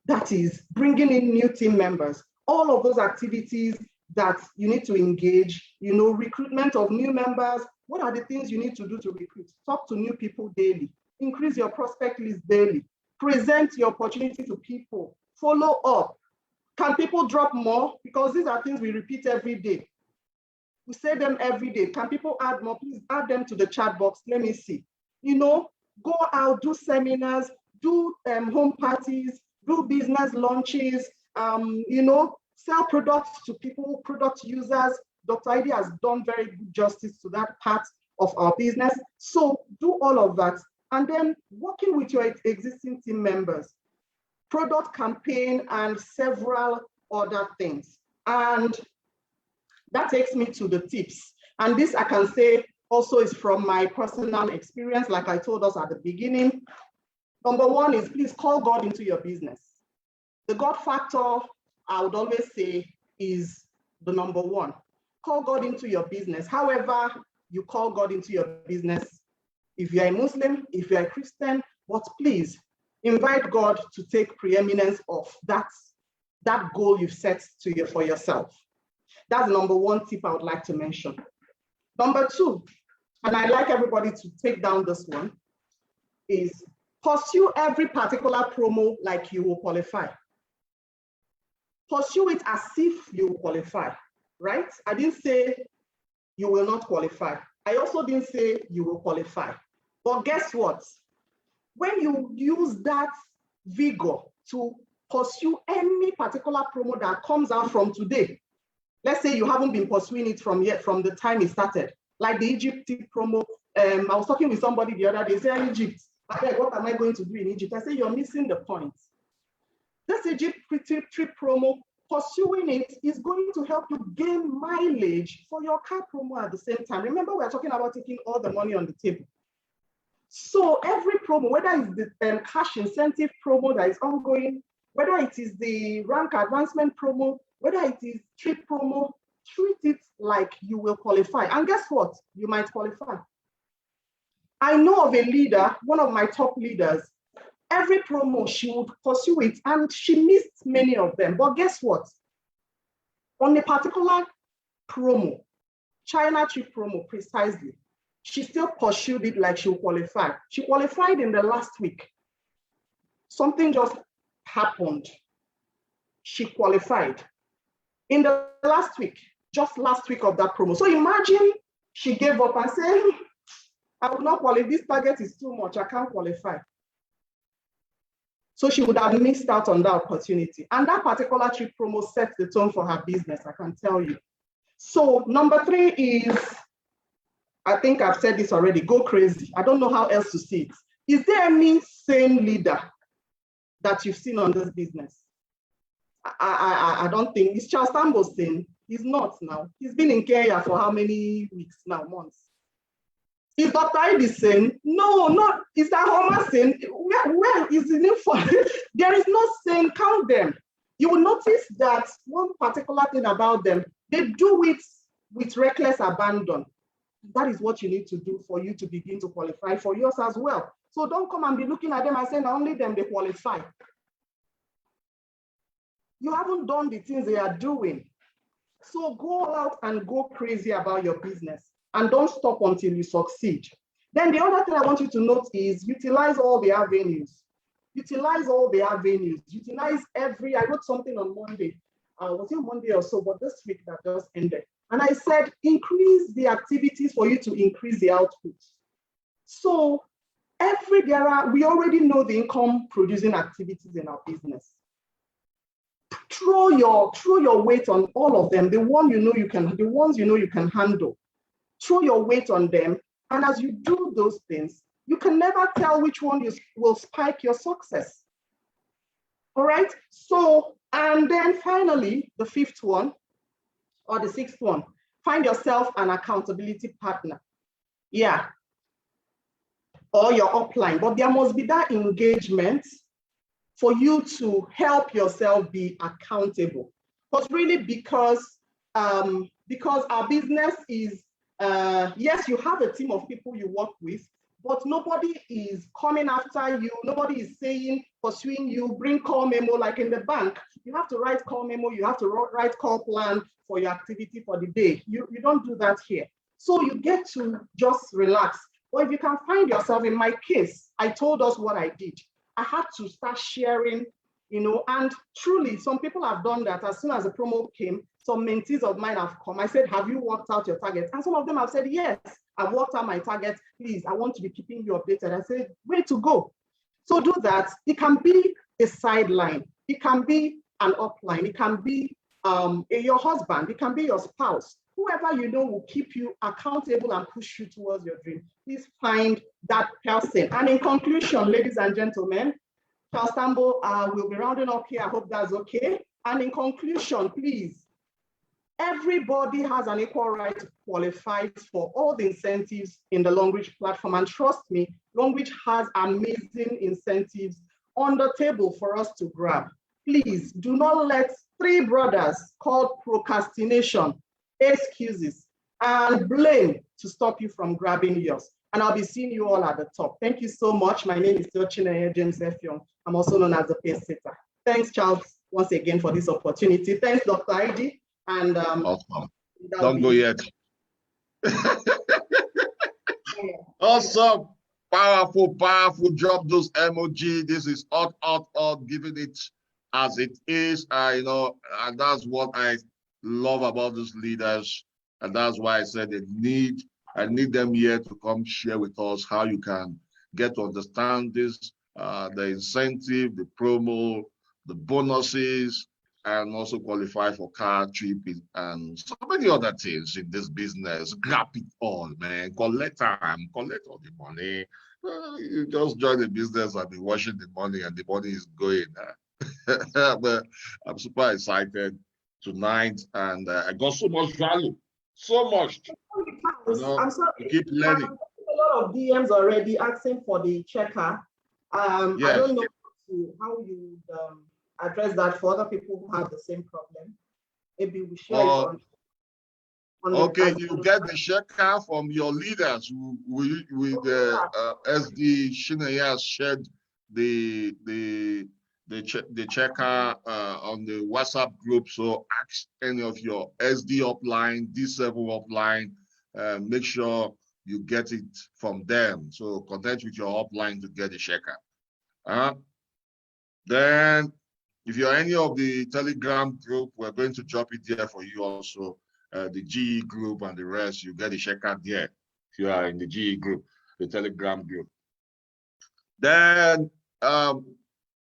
That is bringing in new team members. All of those activities that you need to engage, recruitment of new members. What are the things you need to do to recruit? Talk to new people daily. Increase your prospect list daily. Present your opportunity to people. Follow up. Can people drop more? Because these are things we repeat every day. We say them every day. Can people add more? Please add them to the chat box. Let me see. Go out, do seminars, do home parties, do business launches, sell products to people, product users. Dr. Ivy has done very good justice to that part of our business. So do all of that. And then working with your existing team members, product campaign, and several other things. And that takes me to the tips. And this I can say also is from my personal experience, like I told us at the beginning. Number one is please call God into your business. The God factor, I would always say, is the number one. Call God into your business. However you call God into your business, if you're a Muslim, if you're a Christian, but please invite God to take preeminence of that goal you've set for yourself. That's the number one tip I would like to mention. Number two, and I'd like everybody to take down this one, is pursue every particular promo like you will qualify. Pursue it as if you will qualify, right? I didn't say you will not qualify. I also didn't say you will qualify. But guess what? When you use that vigor to pursue any particular promo that comes out from today, let's say you haven't been pursuing it from the time it started, like the Egypt promo. I was talking with somebody the other day, saying Egypt, what am I going to do in Egypt? I say, you're missing the point. This Egypt trip promo, pursuing it is going to help you gain mileage for your car promo at the same time. Remember, we're talking about taking all the money on the table. So every promo, whether it's the cash incentive promo that is ongoing, whether it is the rank advancement promo, whether it is trip promo, treat it like you will qualify. And guess what? You might qualify. I know of a leader, one of my top leaders, every promo she would pursue it and she missed many of them. But guess what? On a particular promo, China trip promo precisely, she still pursued it like she would qualify. She qualified in the last week. Something just happened. She qualified in the last week, just last week of that promo. So imagine she gave up and said, I will not qualify. This target is too much. I can't qualify. So she would have missed out on that opportunity. And that particular trip promo set the tone for her business, I can tell you. So number three is, I think I've said this already, go crazy. I don't know how else to say it. Is there any sane leader that you've seen on this business? I don't think. Is Charles Tambo sane? He's not now. He's been in Kenya for how many weeks now, months? Is Dr. Ivy sane? No, not. Is that Homer sane? Where is the name for it? There is no sane. Count them. You will notice that one particular thing about them, they do it with reckless abandon. That is what you need to do for you to begin to qualify for yours as well. So don't come and be looking at them and saying only them they qualify. You haven't done the things they are doing. So go out and go crazy about your business and don't stop until you succeed. Then the other thing I want you to note is utilize all the avenues. Utilize all the avenues. Utilize every, I wrote something on Monday. Was it Monday or so, but this week that just ended. And I said, increase the activities for you to increase the output. So we already know the income producing activities in our business. Throw your weight on all of them, the ones you know you can handle. Throw your weight on them. And as you do those things, you can never tell which one will spike your success. All right. So, and then finally, the fifth one or the sixth one, find yourself an accountability partner. Yeah. Or your upline, but there must be that engagement for you to help yourself be accountable. Because our business is, yes, you have a team of people you work with, but nobody is coming after you. Nobody is pursuing you, bring call memo like in the bank. You have to write call memo. You have to write call plan for your activity for the day. You don't do that here. So you get to just relax. Or if you can find yourself, in my case, I told us what I did. I had to start sharing, and truly, some people have done that. As soon as the promo came, some mentees of mine have come. I said, have you worked out your targets? And some of them have said, yes, I've worked out my targets. Please, I want to be keeping you updated. I said, way to go. So do that. It can be a sideline. It can be an upline. It can be your husband. It can be your spouse. Whoever you know will keep you accountable and push you towards your dream. Please find that person. And in conclusion, ladies and gentlemen, Charles Tambo will be rounding up here. I hope that's okay. And in conclusion, please, everybody has an equal right to qualify for all the incentives in the Longrich platform. And trust me, Longrich has amazing incentives on the table for us to grab. Please do not let three brothers called procrastination, excuses, and blame to stop you from grabbing yours. And I'll be seeing you all at the top. Thank you so much. My name is Teochineye James Effiong. I'm also known as the pace setter. Thanks, Charles, once again for this opportunity. Thanks, Dr. Heidi. And awesome. Don't go yet. Awesome. Powerful job, those emoji. This is hot, giving it as it is. And that's what I love about those leaders. And that's why I said I need them here to come share with us how you can get to understand this, the incentive, the promo, the bonuses, and also qualify for car trip and so many other things in this business. Grab it all, man. Collect all the money. You just join the business and be washing the money and the money is going. But I'm super excited tonight and I got so much value. So much. I'm sorry. Keep learning. A lot of DMs already asking for the checker. Yes. I don't know how you address that for other people who have the same problem. Maybe we share it on okay, you get the checker from your leaders with SD Shinaya has shared the checker on the WhatsApp group. So ask any of your SD upline, D7 upline, make sure you get it from them. So connect with your upline to get the checker. Then if you're any of the Telegram group, we're going to drop it there for you also. The GE group and the rest, you get the checker there. If you are in the GE group, the Telegram group. Then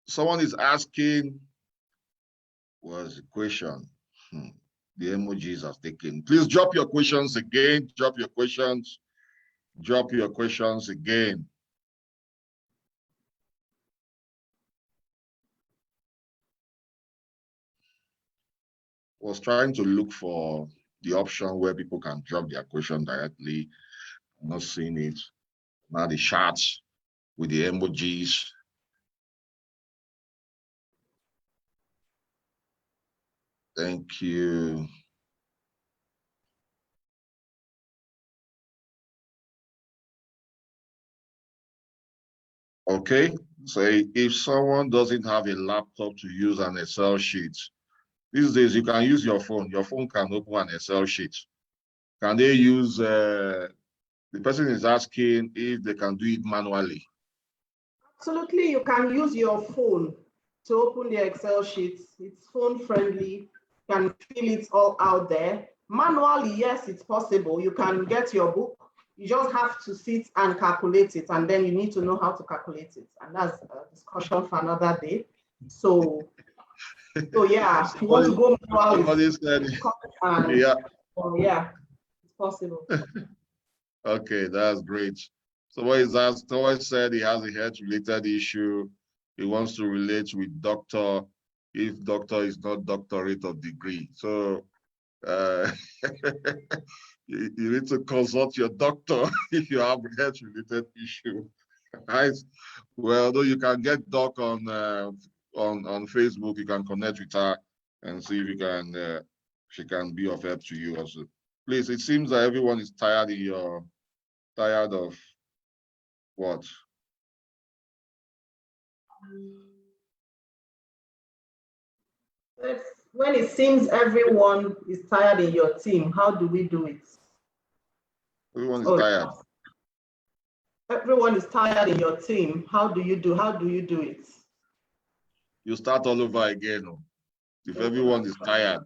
someone is asking, what's the question? The emojis are taken. Please drop your questions again. Drop your questions again. Was trying to look for the option where people can drop their question directly. I'm not seeing it. Now the charts with the emojis. Thank you. Okay, so if someone doesn't have a laptop to use an Excel sheet, these days you can use your phone. Your phone can open an Excel sheet. Can they use, the person is asking if they can do it manually. Absolutely, you can use your phone to open the Excel sheets. It's phone friendly. You can fill it all out there. Manually, yes, it's possible. You can get your book. You just have to sit and calculate it, and then you need to know how to calculate it. And that's a discussion for another day. So yeah, if you want to go manually, Said, and yeah. yeah, it's possible. Okay, that's great. So what is that? Someone said he has a health-related issue. He wants to relate with doctor if doctor is not doctorate of degree. So uh, you need to consult your doctor if you have a health-related issue. Right? Well, though you can get doc on Facebook, you can connect with her and see if you can she can be of help to you also. Please, it seems that everyone is tired of what? When it seems everyone is tired in your team, how do we do it? Everyone is tired. Everyone is tired in your team. How do you do it? You start all over again. If everyone is tired,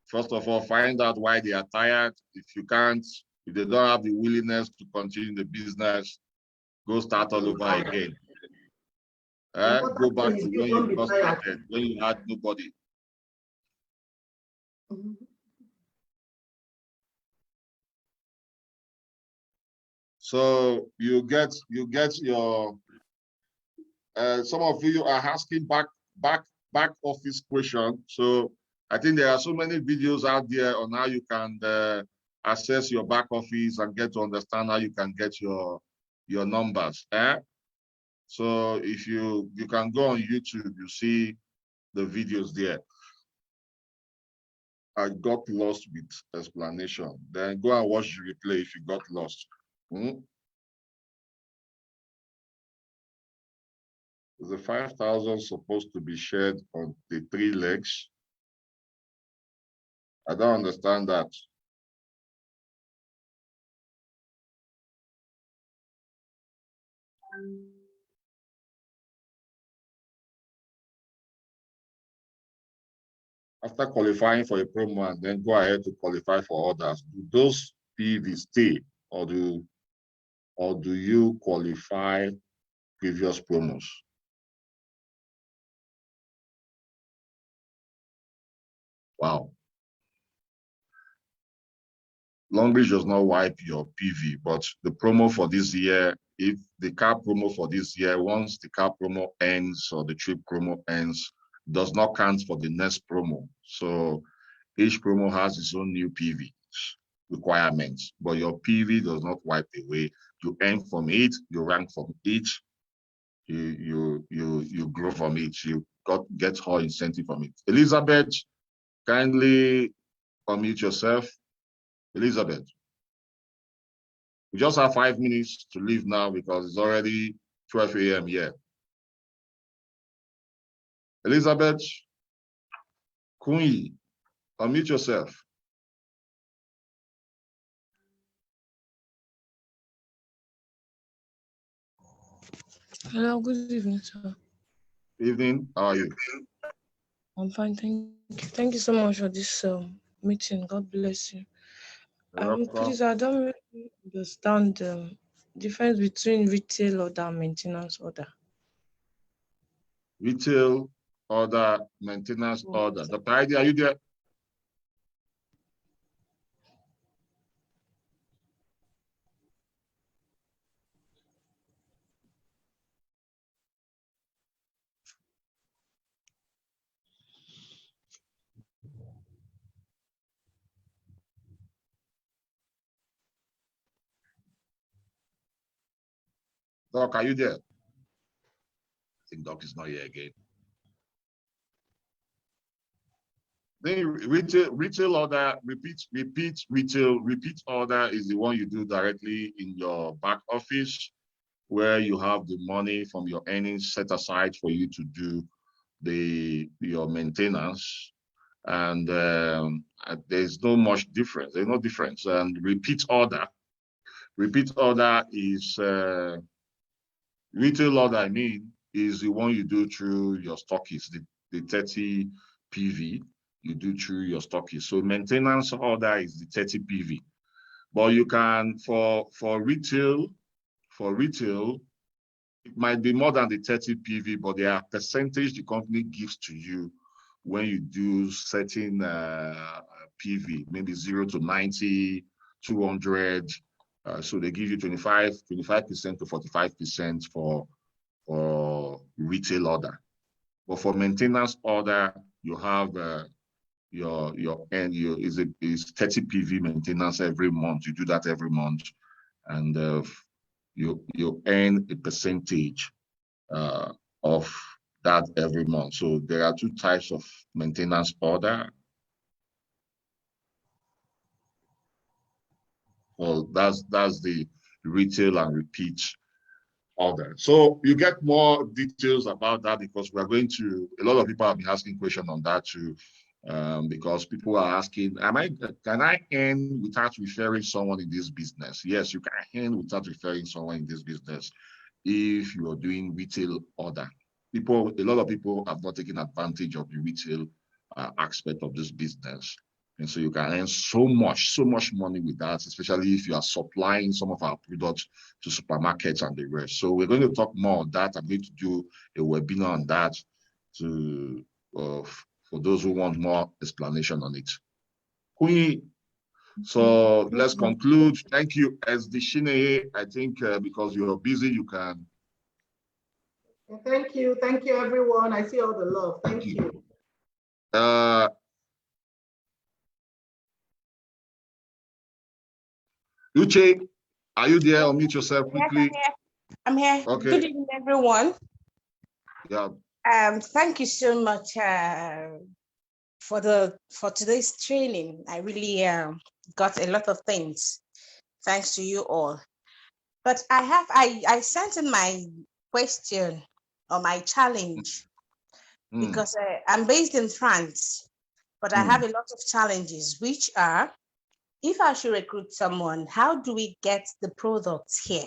first of all, find out why they are tired. If you can't, if they don't have the willingness to continue the business, go start all over again. Go back to when you first started, when you had nobody. So you get your some of you are asking back office question. So I think there are so many videos out there on how you can access your back office and get to understand how you can get your numbers. So if you can go on YouTube, you see the videos there. I got lost with explanation. Then go and watch the replay if you got lost. Is the 5,000 supposed to be shared on the 3 legs? I don't understand that. After qualifying for a promo and then go ahead to qualify for others, do those PV stay or do you qualify previous promos? Wow. Longrich does not wipe your PV, but the promo for this year, if the car promo for this year, once the car promo ends or the trip promo ends, does not count for the next promo. So each promo has its own new PV requirements, but your PV does not wipe away. You earn from it, you rank from it, you grow from it, you get all incentive from it. Elizabeth, kindly unmute yourself. Elizabeth, we just have 5 minutes to leave now because it's already 12 a.m. here. Elizabeth, Kunyi, unmute yourself. Hello, good evening, sir. Evening, how are you? I'm fine, thank you. Thank you so much for this meeting. God bless you. Please, I don't really understand the difference between retail order and maintenance order. Retail order, maintenance order. Dr. Heidi, are you there? Doc, are you there? I think Doc is not here again. Then retail order, repeat order is the one you do directly in your back office, where you have the money from your earnings set aside for you to do your maintenance, and there's no much difference. There's no difference. And repeat order is retail order. I mean, is the one you do through your stockists, the 30 PV. You do through your stockists. So maintenance order is the 30 PV. But you can for retail, it might be more than the 30 PV, but there are percentage the company gives to you when you do certain PV, maybe 0 to 90, 200. So they give you 25% to 45% for retail order. But for maintenance order, you have your end is 30 PV maintenance every month. You do that every month, and you earn a percentage of that every month. So there are two types of maintenance order. Well, that's the retail and repeat order. So you get more details about that, because we're going to, a lot of people have been asking questions on that too, because people are asking, can I earn without referring someone in this business? Yes, you can earn without referring someone in this business if you are doing retail order. A lot of people have not taken advantage of the retail aspect of this business. And so you can earn so much money with that, especially if you are supplying some of our products to supermarkets and the rest. So we're going to talk more on that. I'm going to do a webinar on that for those who want more explanation on it. So let's conclude. Thank you, Esdishine. I think because you're busy, you can. Thank you everyone. I see all the love. Thank you. Uche, are you there? Unmute yourself quickly. Yes, I'm here. Okay. Good evening, everyone. Yeah. Thank you so much for today's training. I really got a lot of things. Thanks to you all. But I sent in my question or my challenge because I'm based in France, but I have a lot of challenges, which are, if I should recruit someone, how do we get the products here?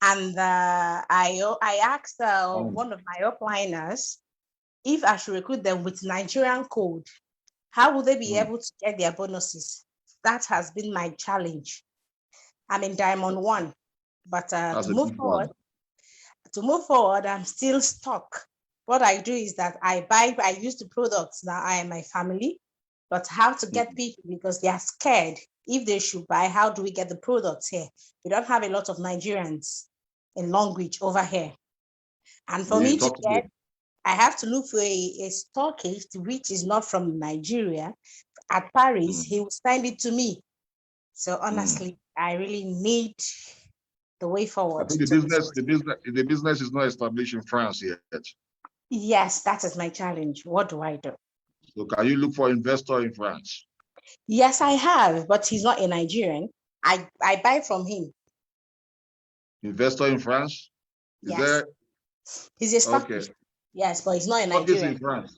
And I asked one of my upliners if I should recruit them with Nigerian code, how would they be able to get their bonuses? That has been my challenge. I'm in Diamond 1, but to move forward, I'm still stuck. What I do is that I use the products that I and my family, but how to get people, because they are scared if they should buy, how do we get the products here? We don't have a lot of Nigerians in Longrich over here. And for me to get, I have to look for a stockist which is not from Nigeria. At Paris, he will send it to me. So honestly, I really need the way forward. I think the business is not established in France yet. Yes, that is my challenge. What do I do? So can you look for investor in France? Yes, I have, but he's not a Nigerian. I buy from him. Investor in France? Yes. He's a stockist. Yes, but he's not a Nigerian. In France?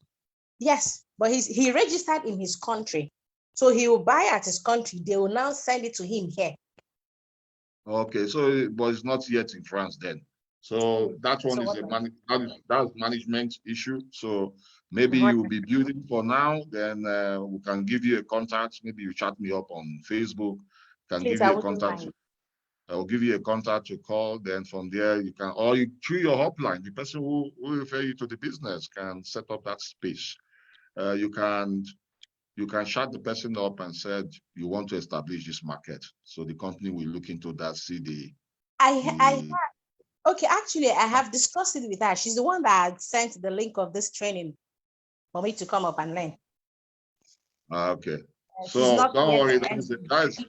Yes, but he registered in his country. So he will buy at his country. They will now send it to him here. Okay, so but it's not yet in France then. So that one is that's management issue. So maybe you will be building for now. Then we can give you a contact. Maybe you chat me up on Facebook. Can give you a contact. I will give you a contact to call. Then from there you can, or you through your hotline, the person who refer you to the business can set up that space. You can shut the person up and said you want to establish this market. So the company will look into that. Okay, actually, I have discussed it with her. She's the one that had sent the link of this training for me to come up and learn. Okay. So don't worry,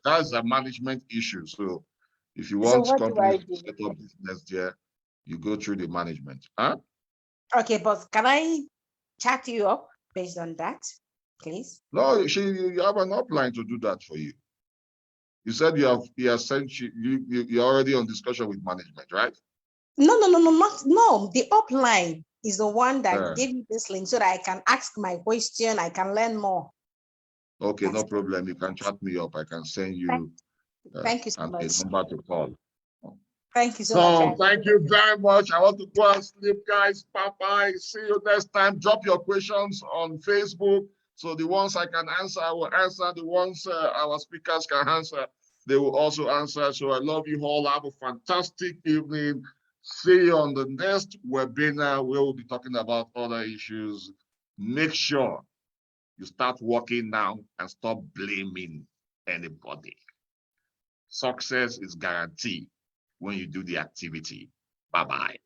that's a management issue. So If you So want what do I companies to do? set up business there, you go through the management. Huh? Okay, but can I chat you up based on that, please? No, you have an upline to do that for you. You said he has sent you're already on discussion with management, right? No, no. The upline is the one that gave me this link so that I can ask my question, I can learn more. Okay, That's no problem. You can chat me up. I can send you Thank you so a much. number to call. Thank you so much. So thank you very much. I want to go and sleep, guys. Bye-bye. See you next time. Drop your questions on Facebook. So the ones I can answer, I will answer. The ones our speakers can answer, they will also answer. So I love you all. Have a fantastic evening. See you on the next webinar. We'll be talking about other issues. Make sure you start working now and stop blaming anybody. Success is guaranteed when you do the activity. Bye-bye.